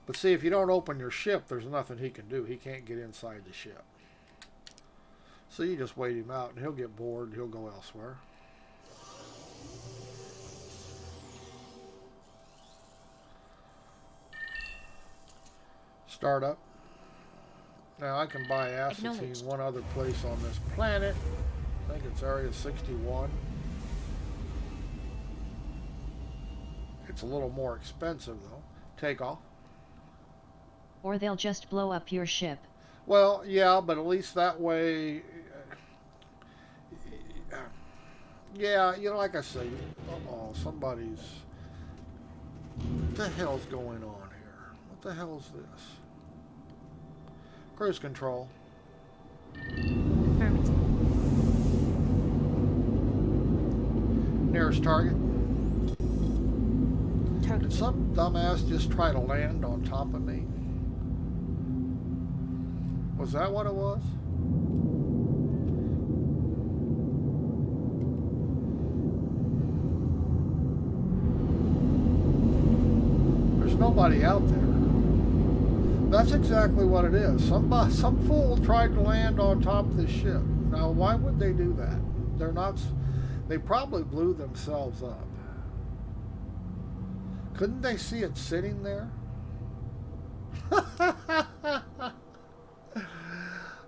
But see, if you don't open your ship, there's nothing he can do. He can't get inside the ship. So you just wait him out and he'll get bored and he'll go elsewhere. Startup. Now I can buy acetine one other place on this planet. I think it's Area 61. It's a little more expensive though. Take off. Or they'll just blow up your ship. Well, yeah, but at least that way, yeah, like I say, somebody's, what the hell's going on here? What the hell's this? Cruise control. Affirmative. Nearest target. Target. Did some dumbass just try to land on top of me? Was that what it was? There's nobody out there. That's exactly what it is. Some fool tried to land on top of this ship. Now, why would they do that? They probably blew themselves up. Couldn't they see it sitting there?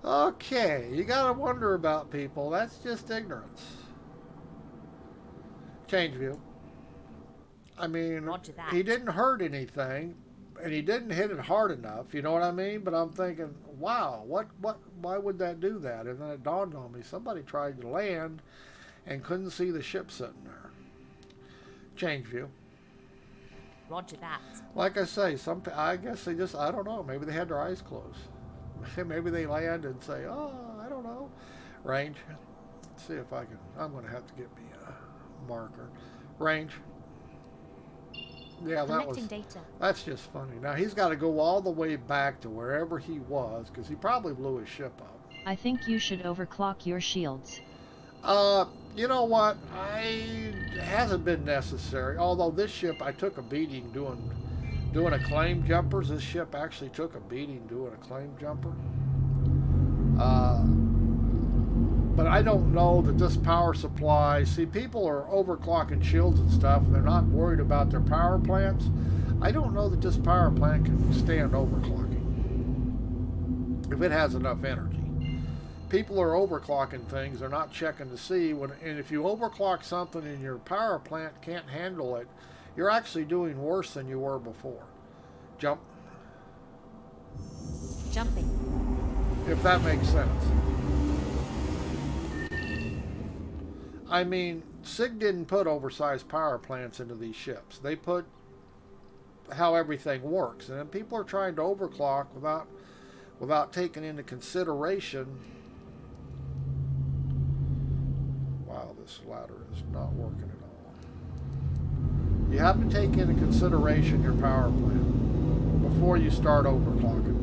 Okay, you gotta wonder about people. That's just ignorance. Change view. I mean, he didn't hurt anything, and he didn't hit it hard enough. You know what I mean? But I'm thinking, wow, why would that do that? And then it dawned on me, somebody tried to land and couldn't see the ship sitting there. Change view. Roger that. Like I say, I guess they just, I don't know, maybe they had their eyes closed. Maybe they land and say, oh, I don't know. Range. Let's see if I can, I'm going to have to get me a marker. Range. Yeah, Collecting data. that's just funny. Now he's got to go all the way back to wherever he was because he probably blew his ship up. I think you should overclock your shields. You know what? It hasn't been necessary. Although this ship, I took a beating doing acclaim jumpers. This ship actually took a beating doing acclaim jumper. But I don't know that this power supply. See, people are overclocking shields and stuff. And they're not worried about their power plants. I don't know that this power plant can stand overclocking if it has enough energy. People are overclocking things. They're not checking to see and if you overclock something and your power plant can't handle it, you're actually doing worse than you were before. Jump. Jumping. If that makes sense. I mean, SIG didn't put oversized power plants into these ships. They put how everything works, and then people are trying to overclock without taking into consideration. Wow, this ladder is not working at all. You have to take into consideration your power plant before you start overclocking.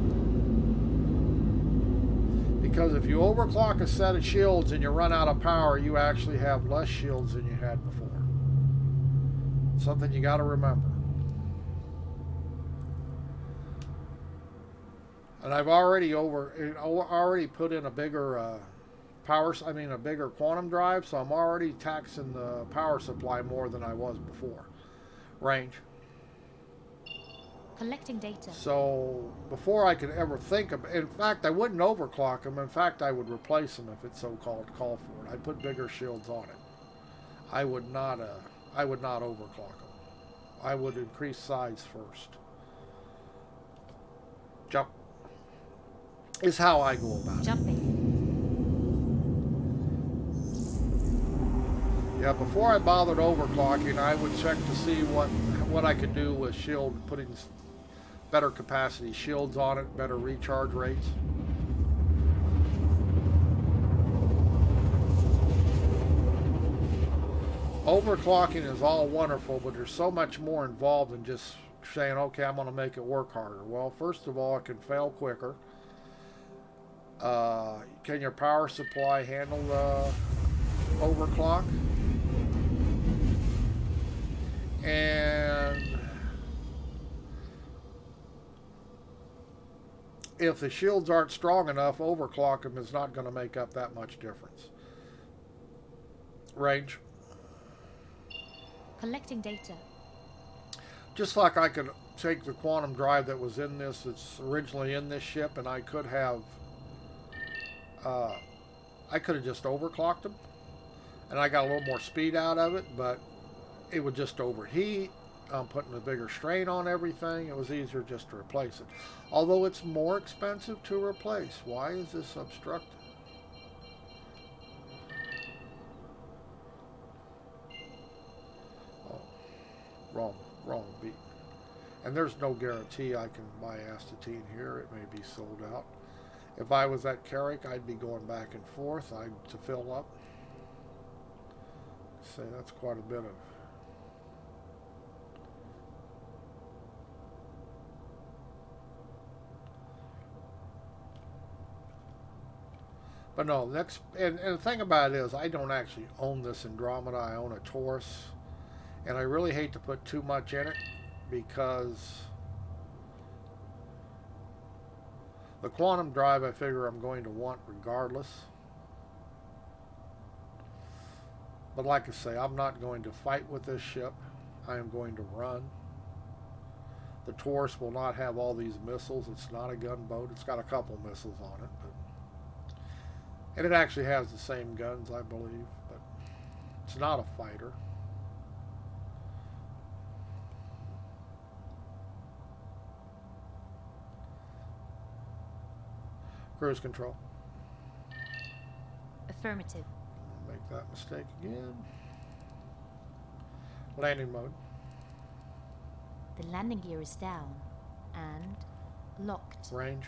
Because if you overclock a set of shields and you run out of power, you actually have less shields than you had before. Something you got to remember. And I've already put in a bigger a bigger quantum drive, so I'm already taxing the power supply more than I was before. Range. Collecting data. So before I could ever think of, in fact, I wouldn't overclock them. In fact, I would replace them if it's so-called call for it. I'd put bigger shields on it. I would not overclock them. I would increase size first. Jump is how I go about it. Jumping. Yeah, before I bothered overclocking, I would check to see what I could do with shield, putting better capacity shields on it, better recharge rates. Overclocking is all wonderful, but there's so much more involved than just saying, okay, I'm going to make it work harder. Well, first of all, it can fail quicker. Can your power supply handle the overclock? And if the shields aren't strong enough, overclock them is not going to make up that much difference. Range. Collecting data. Just like I could take the quantum drive that was in this, that's originally in this ship, and I could have just overclocked them, and I got a little more speed out of it, but it would just overheat. I'm putting a bigger strain on everything. It was easier just to replace it. Although it's more expensive to replace. Why is this obstructed? Oh, wrong beat. And there's no guarantee I can buy astatine here. It may be sold out. If I was at Carrick, I'd be going back and forth to fill up. Say that's quite a bit of. But no, and the thing about it is, I don't actually own this Andromeda. I own a Taurus, and I really hate to put too much in it because the quantum drive I figure I'm going to want regardless. But like I say, I'm not going to fight with this ship. I am going to run. The Taurus will not have all these missiles. It's not a gunboat. It's got a couple missiles on it, and it actually has the same guns, I believe, but it's not a fighter. Cruise control. Affirmative. Make that mistake again. Landing mode. The landing gear is down and locked. Range.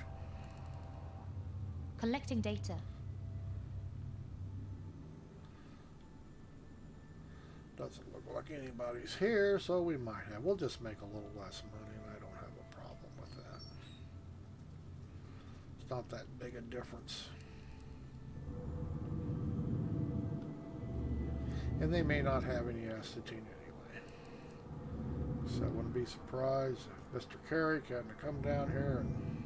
Collecting data. Doesn't look like anybody's here, so we might have. We'll just make a little less money, and I don't have a problem with that. It's not that big a difference. And they may not have any acetine anyway. So I wouldn't be surprised if Mr. Carrick had to come down here and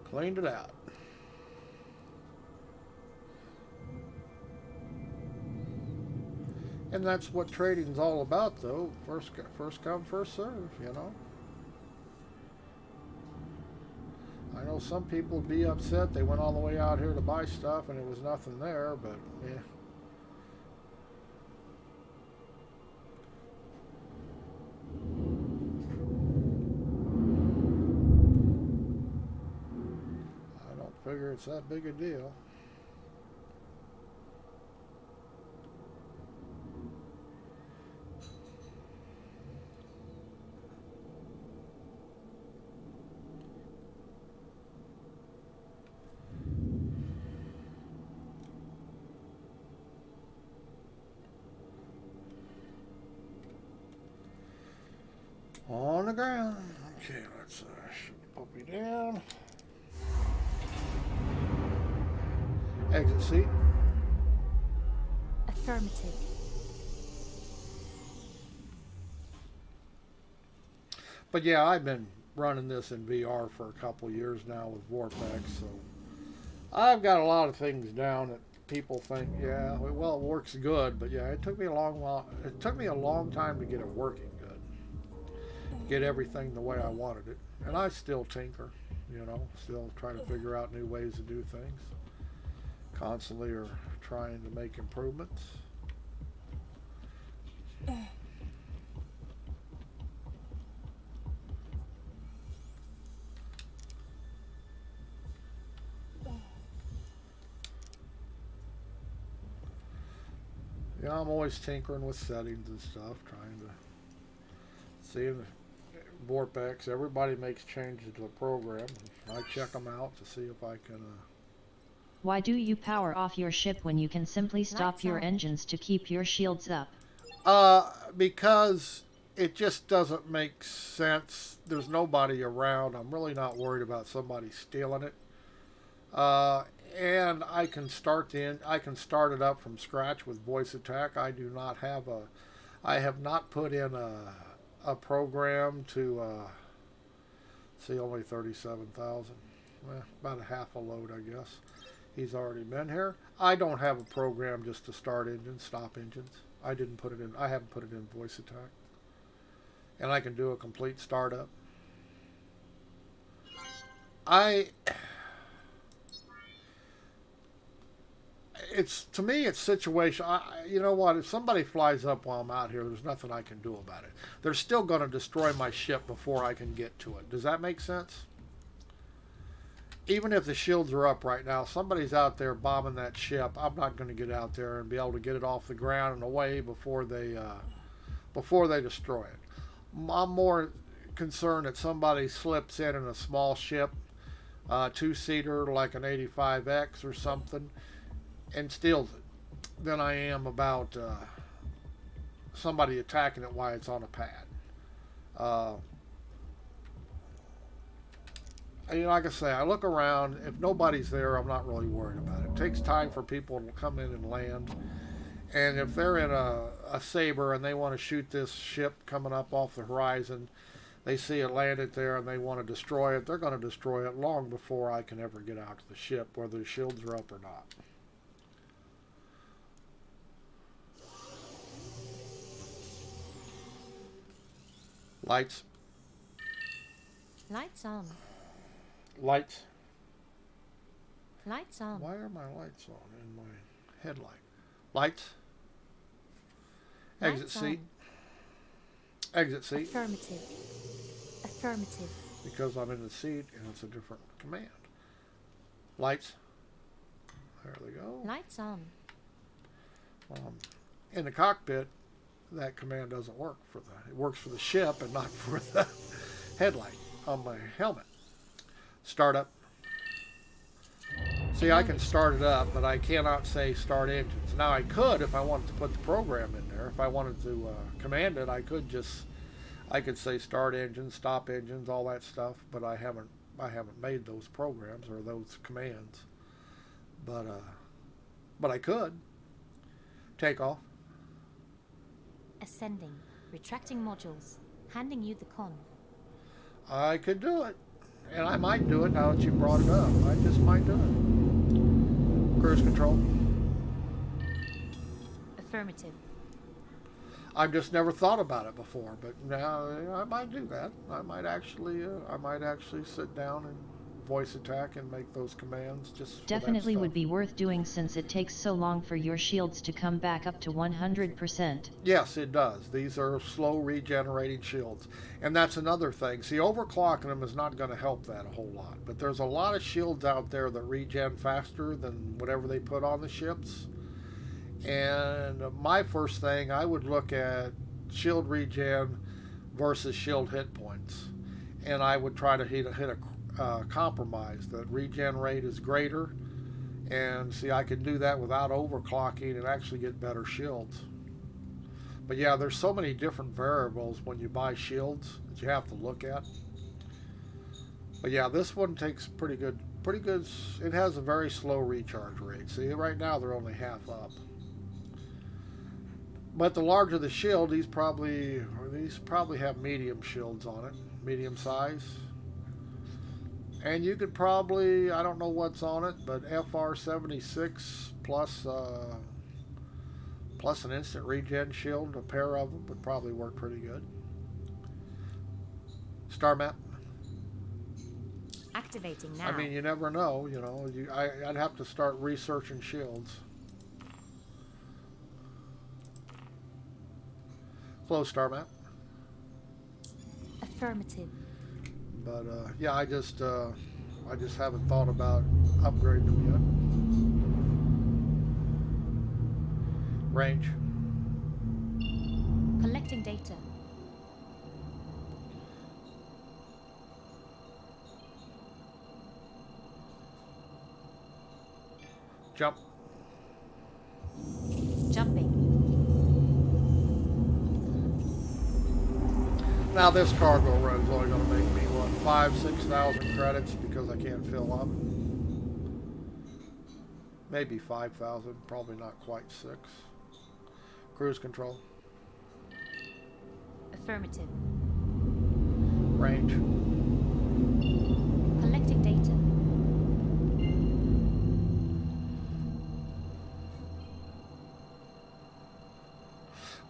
cleaned it out. And that's what trading's all about, though. First come, first serve, you know. I know some people would be upset they went all the way out here to buy stuff and it was nothing there, but yeah. I don't figure it's that big a deal. On the ground. Okay, let's shoot the puppy down. Exit seat. Affirmative. But yeah, I've been running this in VR for a couple years now with Vortex, so I've got a lot of things down that people think, yeah, well, it works good, but yeah, it took me a long time to get it working good, get everything the way I wanted it, and I still tinker, you know, still trying to figure out new ways to do things, constantly are trying to make improvements. Yeah, I'm always tinkering with settings and stuff, trying to see if Vortex, everybody makes changes to the program. I check them out to see if I can... Why do you power off your ship when you can simply stop Lights your on. engines to keep your shields up? Because it just doesn't make sense. There's nobody around. I'm really not worried about somebody stealing it. And I can start it up from scratch with voice attack. I have not put in a program to see, only 37,000. Well, about a half a load, I guess. He's already been here. I don't have a program just to start engines, stop engines. I haven't put it in voice attack. And I can do a complete startup. To me, it's situation. You know what? If somebody flies up while I'm out here, there's nothing I can do about it. They're still going to destroy my ship before I can get to it. Does that make sense? Even if the shields are up right now, somebody's out there bombing that ship. I'm not going to get out there and be able to get it off the ground and away before they destroy it. I'm more concerned that somebody slips in a small ship, two-seater like an 85X or something, and steals it, than I am about somebody attacking it while it's on a pad. Like I say, I look around. If nobody's there, I'm not really worried about it. It takes time for people to come in and land. And if they're in a Saber and they want to shoot this ship coming up off the horizon, they see it landed there and they want to destroy it, they're going to destroy it long before I can ever get out to the ship, whether the shields are up or not. Lights. Lights on. Lights. Lights on. Why are my lights on in my headlight? Lights. Exit Lights seat. on. Exit seat. Affirmative. Affirmative. Because I'm in the seat and it's a different command. Lights. There they go. Lights on. In the cockpit, that command doesn't work it works for the ship and not for the headlight on my helmet. Start up. See, I can start it up, but I cannot say start engines. commands. Now I could, if I wanted to put the program in there, if I wanted to command it, I could say start engines, stop engines, all that stuff. But I haven't made those programs or those commands. But I could take off. Ascending. Retracting modules. Handing you the con. I could do it, and I might do it now that you brought it up. I just might do it. Cruise control. Affirmative. I've just never thought about it before, but now I might do that. I might actually sit down and voice attack and make those commands. Just definitely would be worth doing since it takes so long for your shields to come back up to 100%. Yes, it does. These are slow regenerating shields, and that's another thing. See, overclocking them is not going to help that a whole lot, but there's a lot of shields out there that regen faster than whatever they put on the ships. And my first thing, I would look at shield regen versus shield hit points, and I would try to hit a compromise. That regen rate is greater, and see, I can do that without overclocking and actually get better shields. But yeah, there's so many different variables when you buy shields that you have to look at. But yeah, this one takes pretty good. It has a very slow recharge rate. See, right now they're only half up. But the larger the shield, these probably have medium shields on it, medium size. And you could probably, I don't know what's on it, but FR76 plus an instant regen shield, a pair of them would probably work pretty good. Star map. Activating now. I mean, you never know. I'd have to start researching shields. Close star map. Affirmative. But yeah, I just haven't thought about upgrading them yet. Range. Collecting data. Jump. Jumping. Now this cargo run's only going to make me, what, 5,000-6,000 credits because I can't fill up. Maybe 5,000, probably not quite 6. Cruise control. Affirmative. Range. Collecting data.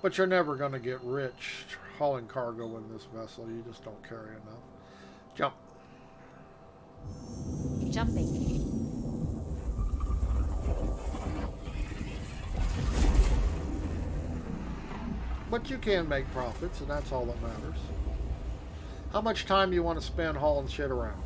But you're never going to get rich hauling cargo in this vessel. You just don't carry enough. Jump. Jumping. But you can make profits, and that's all that matters. How much time you want to spend hauling shit around?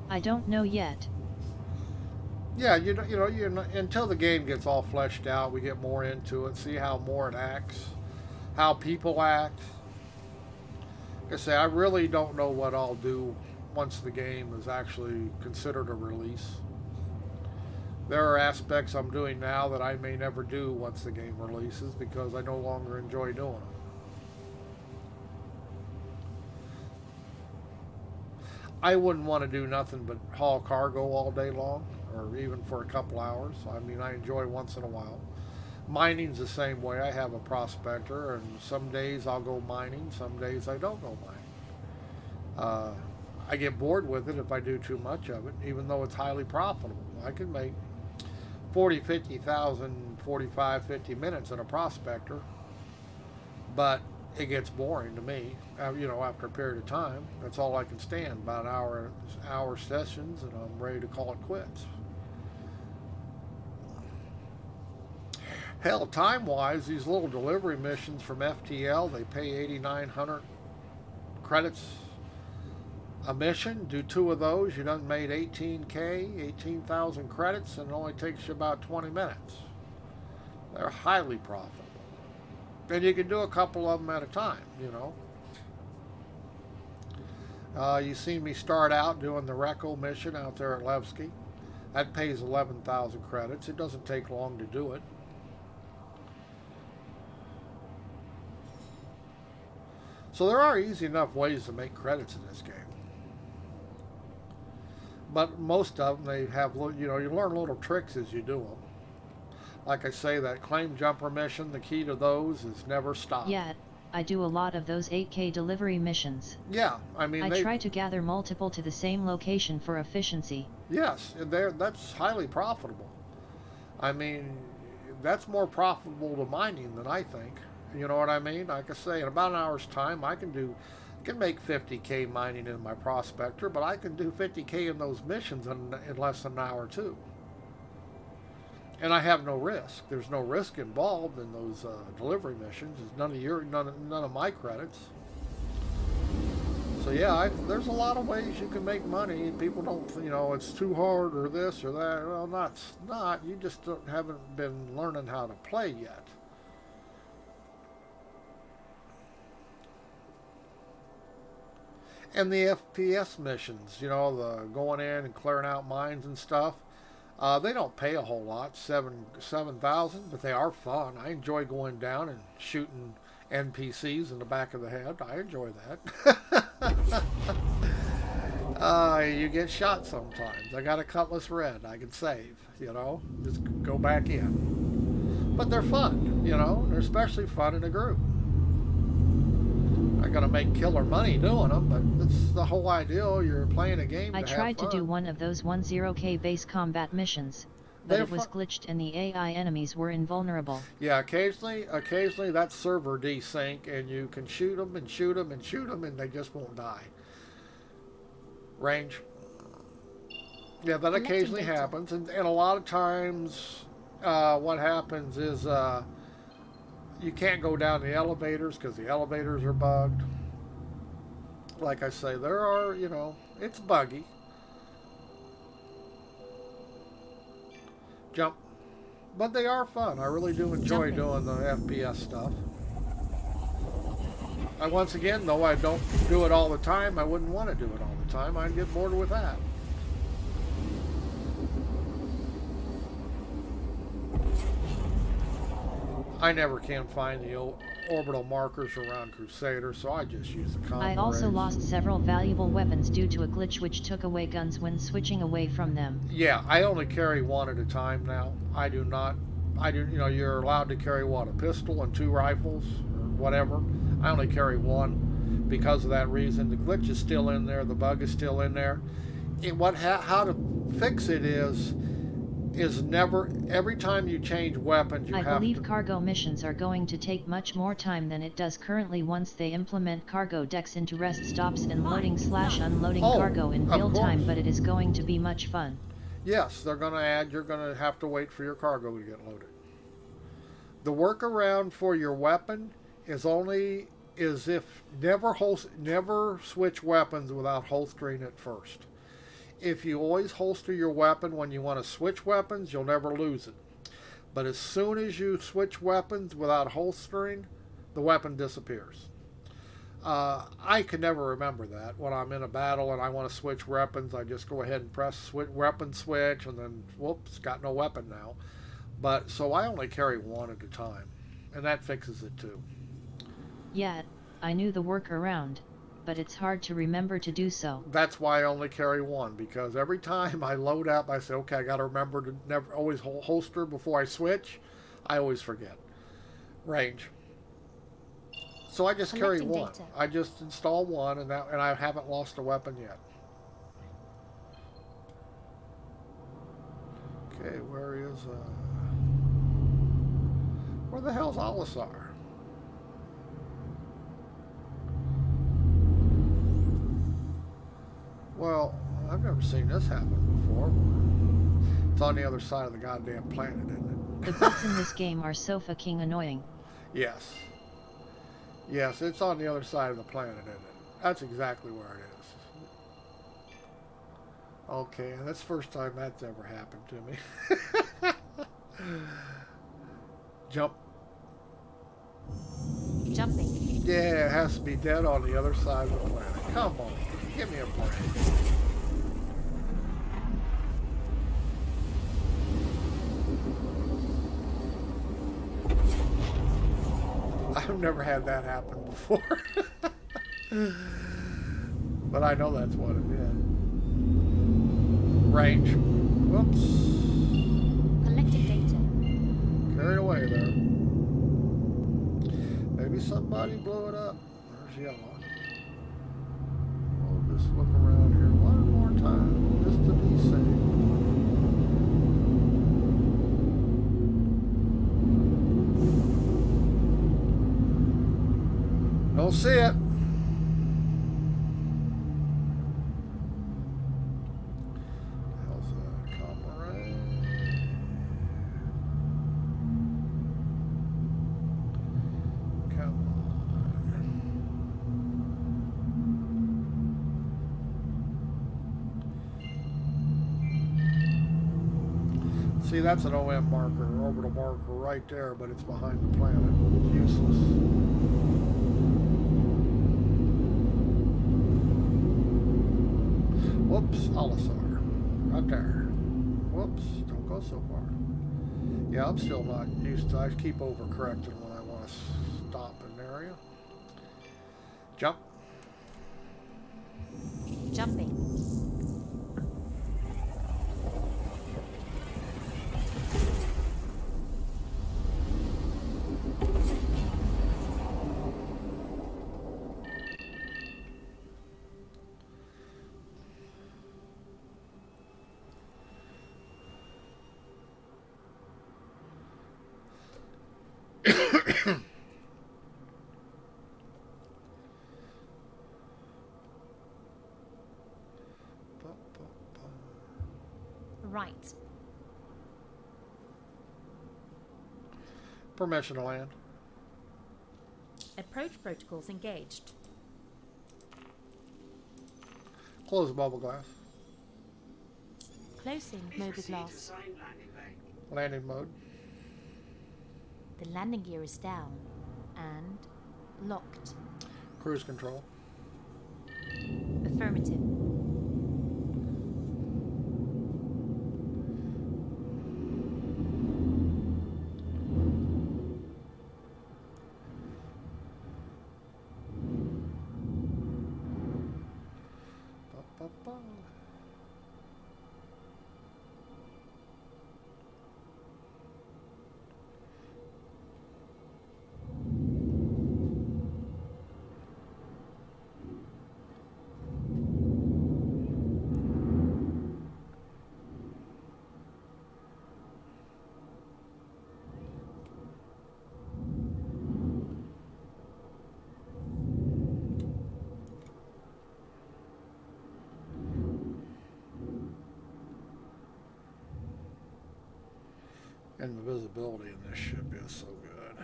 I don't know yet. Yeah, you know, until the game gets all fleshed out, we get more into it, see how more it acts, how people act. Like I say, I really don't know what I'll do once the game is actually considered a release. There are aspects I'm doing now that I may never do once the game releases because I no longer enjoy doing them. I wouldn't want to do nothing but haul cargo all day long, or even for a couple hours. I mean, I enjoy once in a while. Mining's the same way. I have a prospector, and some days I'll go mining, some days I don't go mining. I get bored with it if I do too much of it, even though it's highly profitable. I can make 40, 50,000, 45, 50 minutes in a prospector, but it gets boring to me, after a period of time. That's all I can stand, about an hour sessions, and I'm ready to call it quits. Hell, time-wise, these little delivery missions from FTL, they pay 8,900 credits a mission. Do 2 of those, you done made 18K, 18,000 credits, and it only takes you about 20 minutes. They're highly profitable. And you can do a couple of them at a time, you know. You seen me start out doing the Recco mission out there at Levski. That pays 11,000 credits. It doesn't take long to do it. So there are easy enough ways to make credits in this game. But most of them, they have, you know, you learn little tricks as you do them. Like I say, that claim jumper mission, the key to those is never stop. Yeah, I do a lot of those 8K delivery missions. Yeah, I mean, I try to gather multiple to the same location for efficiency. Yes, and that's highly profitable. I mean, that's more profitable to mining than I think. You know what I mean? Like I say, in about an hour's time, I can make 50K mining in my prospector, but I can do 50K in those missions in less than an hour too. And I have no risk. There's no risk involved in those delivery missions. It's none of my credits. So yeah, there's a lot of ways you can make money. People don't, you know, it's too hard or this or that. Well, not. You just haven't been learning how to play yet. And the FPS missions, you know, the going in and clearing out mines and stuff. They don't pay a whole lot, 7,000, but they are fun. I enjoy going down and shooting NPCs in the back of the head. I enjoy that. You get shot sometimes. I got a Cutlass Red I can save, you know, just go back in. But they're fun, you know, they're especially fun in a group. Not gonna make killer money doing them, but it's the whole ideal. You're playing a game. I tried to do one of those 10K base combat missions, but it was glitched and the AI enemies were invulnerable. Yeah, occasionally that server desync and you can shoot them and shoot them and shoot them and they just won't die. Range. Yeah, that occasionally happens, and a lot of times what happens is you can't go down the elevators because the elevators are bugged. Like I say, there are, you know, it's buggy. Jump. But they are fun. I really do enjoy doing the FPS stuff. Once again, though I don't do it all the time, I wouldn't want to do it all the time. I'd get bored with that. I never can find the orbital markers around Crusader, so I just use the combo I also rays. lost several valuable weapons due to a glitch which took away guns when switching away from them. Yeah, I only carry one at a time now. I do not, you know, you're allowed to carry what, a pistol and 2 rifles or whatever. I only carry one because of that reason. The glitch is still in there, the bug is still in there. How to fix it is never, every time you change weapons, you have to... I believe cargo missions are going to take much more time than it does currently once they implement cargo decks into rest stops and loading/unloading cargo in real time, but it is going to be much fun. Yes, they're going to add, you're going to have to wait for your cargo to get loaded. The workaround for your weapon is if never switch weapons without holstering it first. If you always holster your weapon when you want to switch weapons, you'll never lose it. But as soon as you switch weapons without holstering, the weapon disappears. I can never remember that. When I'm in a battle and I want to switch weapons, I just go ahead and press weapon switch, and then, whoops, got no weapon now. But so I only carry one at a time, and that fixes it too. Yeah, I knew the workaround, but it's hard to remember to do so. That's why I only carry one, because every time I load up, I say, okay, I got to remember to never always holster before I switch. I always forget. Range. So I just carry one. Data. I just install one, and I haven't lost a weapon yet. Okay, where the hell's Alisar? Well, I've never seen this happen before. It's on the other side of the goddamn planet, isn't The boats in this game are so fucking annoying. Yes. Yes, it's on the other side of the planet, isn't it? That's exactly where it is. Okay, that's the first time that's ever happened to me. Jump. Jumping. Yeah, it has to be dead on the other side of the planet. Come on, give me a break. I've never had that happen before. But I know that's what it is. Range. Whoops. Collecting data. Carried away there. Maybe somebody blew it up. There's yellow. We'll just look around here one more time, just to be safe. Don't see it. How's that? Comrade. Come on. See, that's an OM marker, orbital marker right there, but it's behind the planet. It's useless. Whoops, Olisar. Right there. Whoops, don't go so far. Yeah, I'm still not used to. I keep overcorrecting when I want to stop in an area. Jump. Jumping. Right. Permission to land. Approach protocols engaged. Close the bubble glass. Closing Please proceed to mobiglass. assigned landing bay. Landing mode. The landing gear is down and locked. Cruise control. Affirmative. Ba-ba-ba. And the visibility in this ship is so good.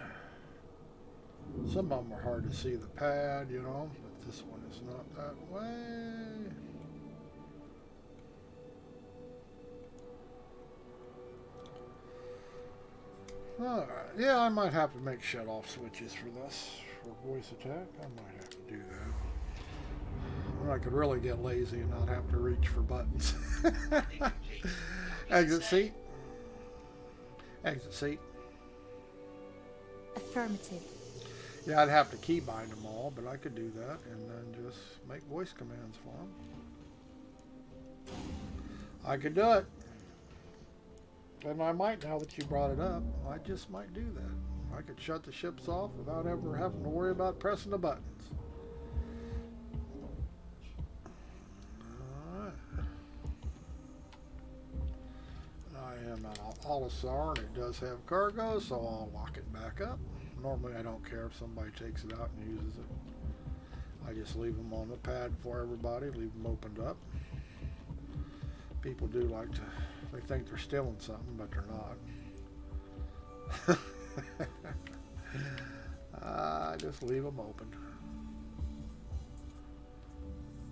Some of them are hard to see the pad, you know, but this one is not that way. Alright, yeah, I might have to make shut-off switches for this, for voice attack. I might have to do that. Or I could really get lazy and not have to reach for buttons. Exit seat. Exit seat. Affirmative. Yeah, I'd have to keybind them all, but I could do that and then just make voice commands for them. I could do it. And I might, now that you brought it up, I just might do that. I could shut the ships off without ever having to worry about pressing the buttons. I am an Olisar and it does have cargo, so I'll lock it back up. Normally I don't care if somebody takes it out and uses it. I just leave them on the pad for everybody, leave them opened up. People do like to, they think they're stealing something, but they're not. Just leave them open.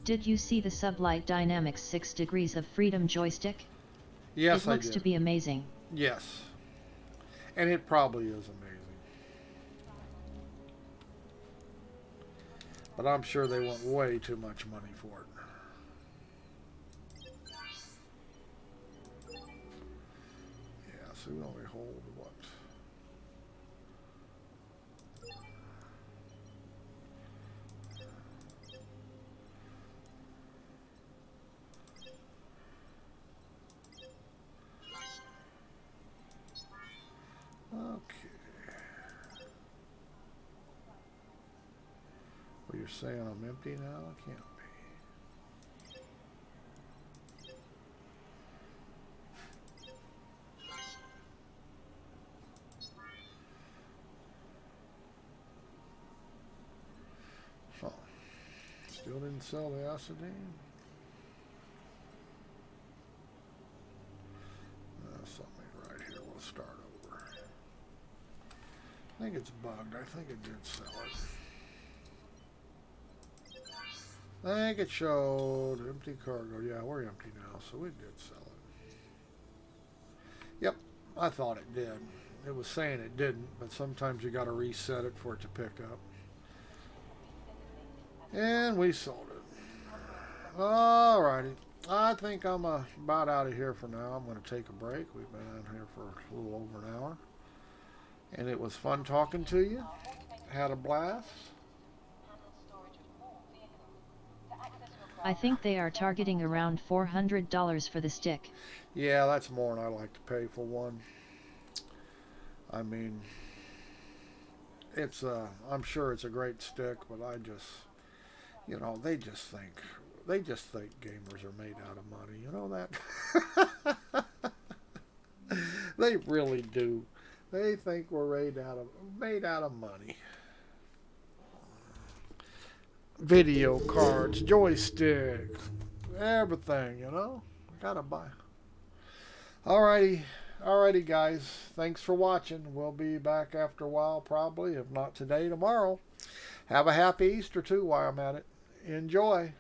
Did you see the Sublight Dynamics 6 Degrees of Freedom joystick? Yes, It looks I to did. be amazing. Yes. And it probably is amazing. But I'm sure they want way too much money for it. Yeah, so we only hold what? Okay. Well, you're saying I'm empty now? I can't be. Huh. Still didn't sell the acetine? Something ain't right here. We'll start over. I think it's bugged. I think it did sell it. I think it showed empty cargo. Yeah, we're empty now, so it did sell it. Yep, I thought it did. It was saying it didn't, but sometimes you got to reset it for it to pick up. And we sold it. Alrighty. I think I'm about out of here for now. I'm going to take a break. We've been on here for a little over an hour. And it was fun talking to you. Had a blast. I think they are targeting around $400 for the stick. Yeah, that's more than I like to pay for one. I mean, it's I'm sure it's a great stick, but I just, they just think gamers are made out of money. You know that? They really do. They think we're made out of money. Video cards, joysticks, everything, Gotta buy. Alrighty, guys. Thanks for watching. We'll be back after a while, probably. If not today, tomorrow. Have a happy Easter, too, while I'm at it. Enjoy.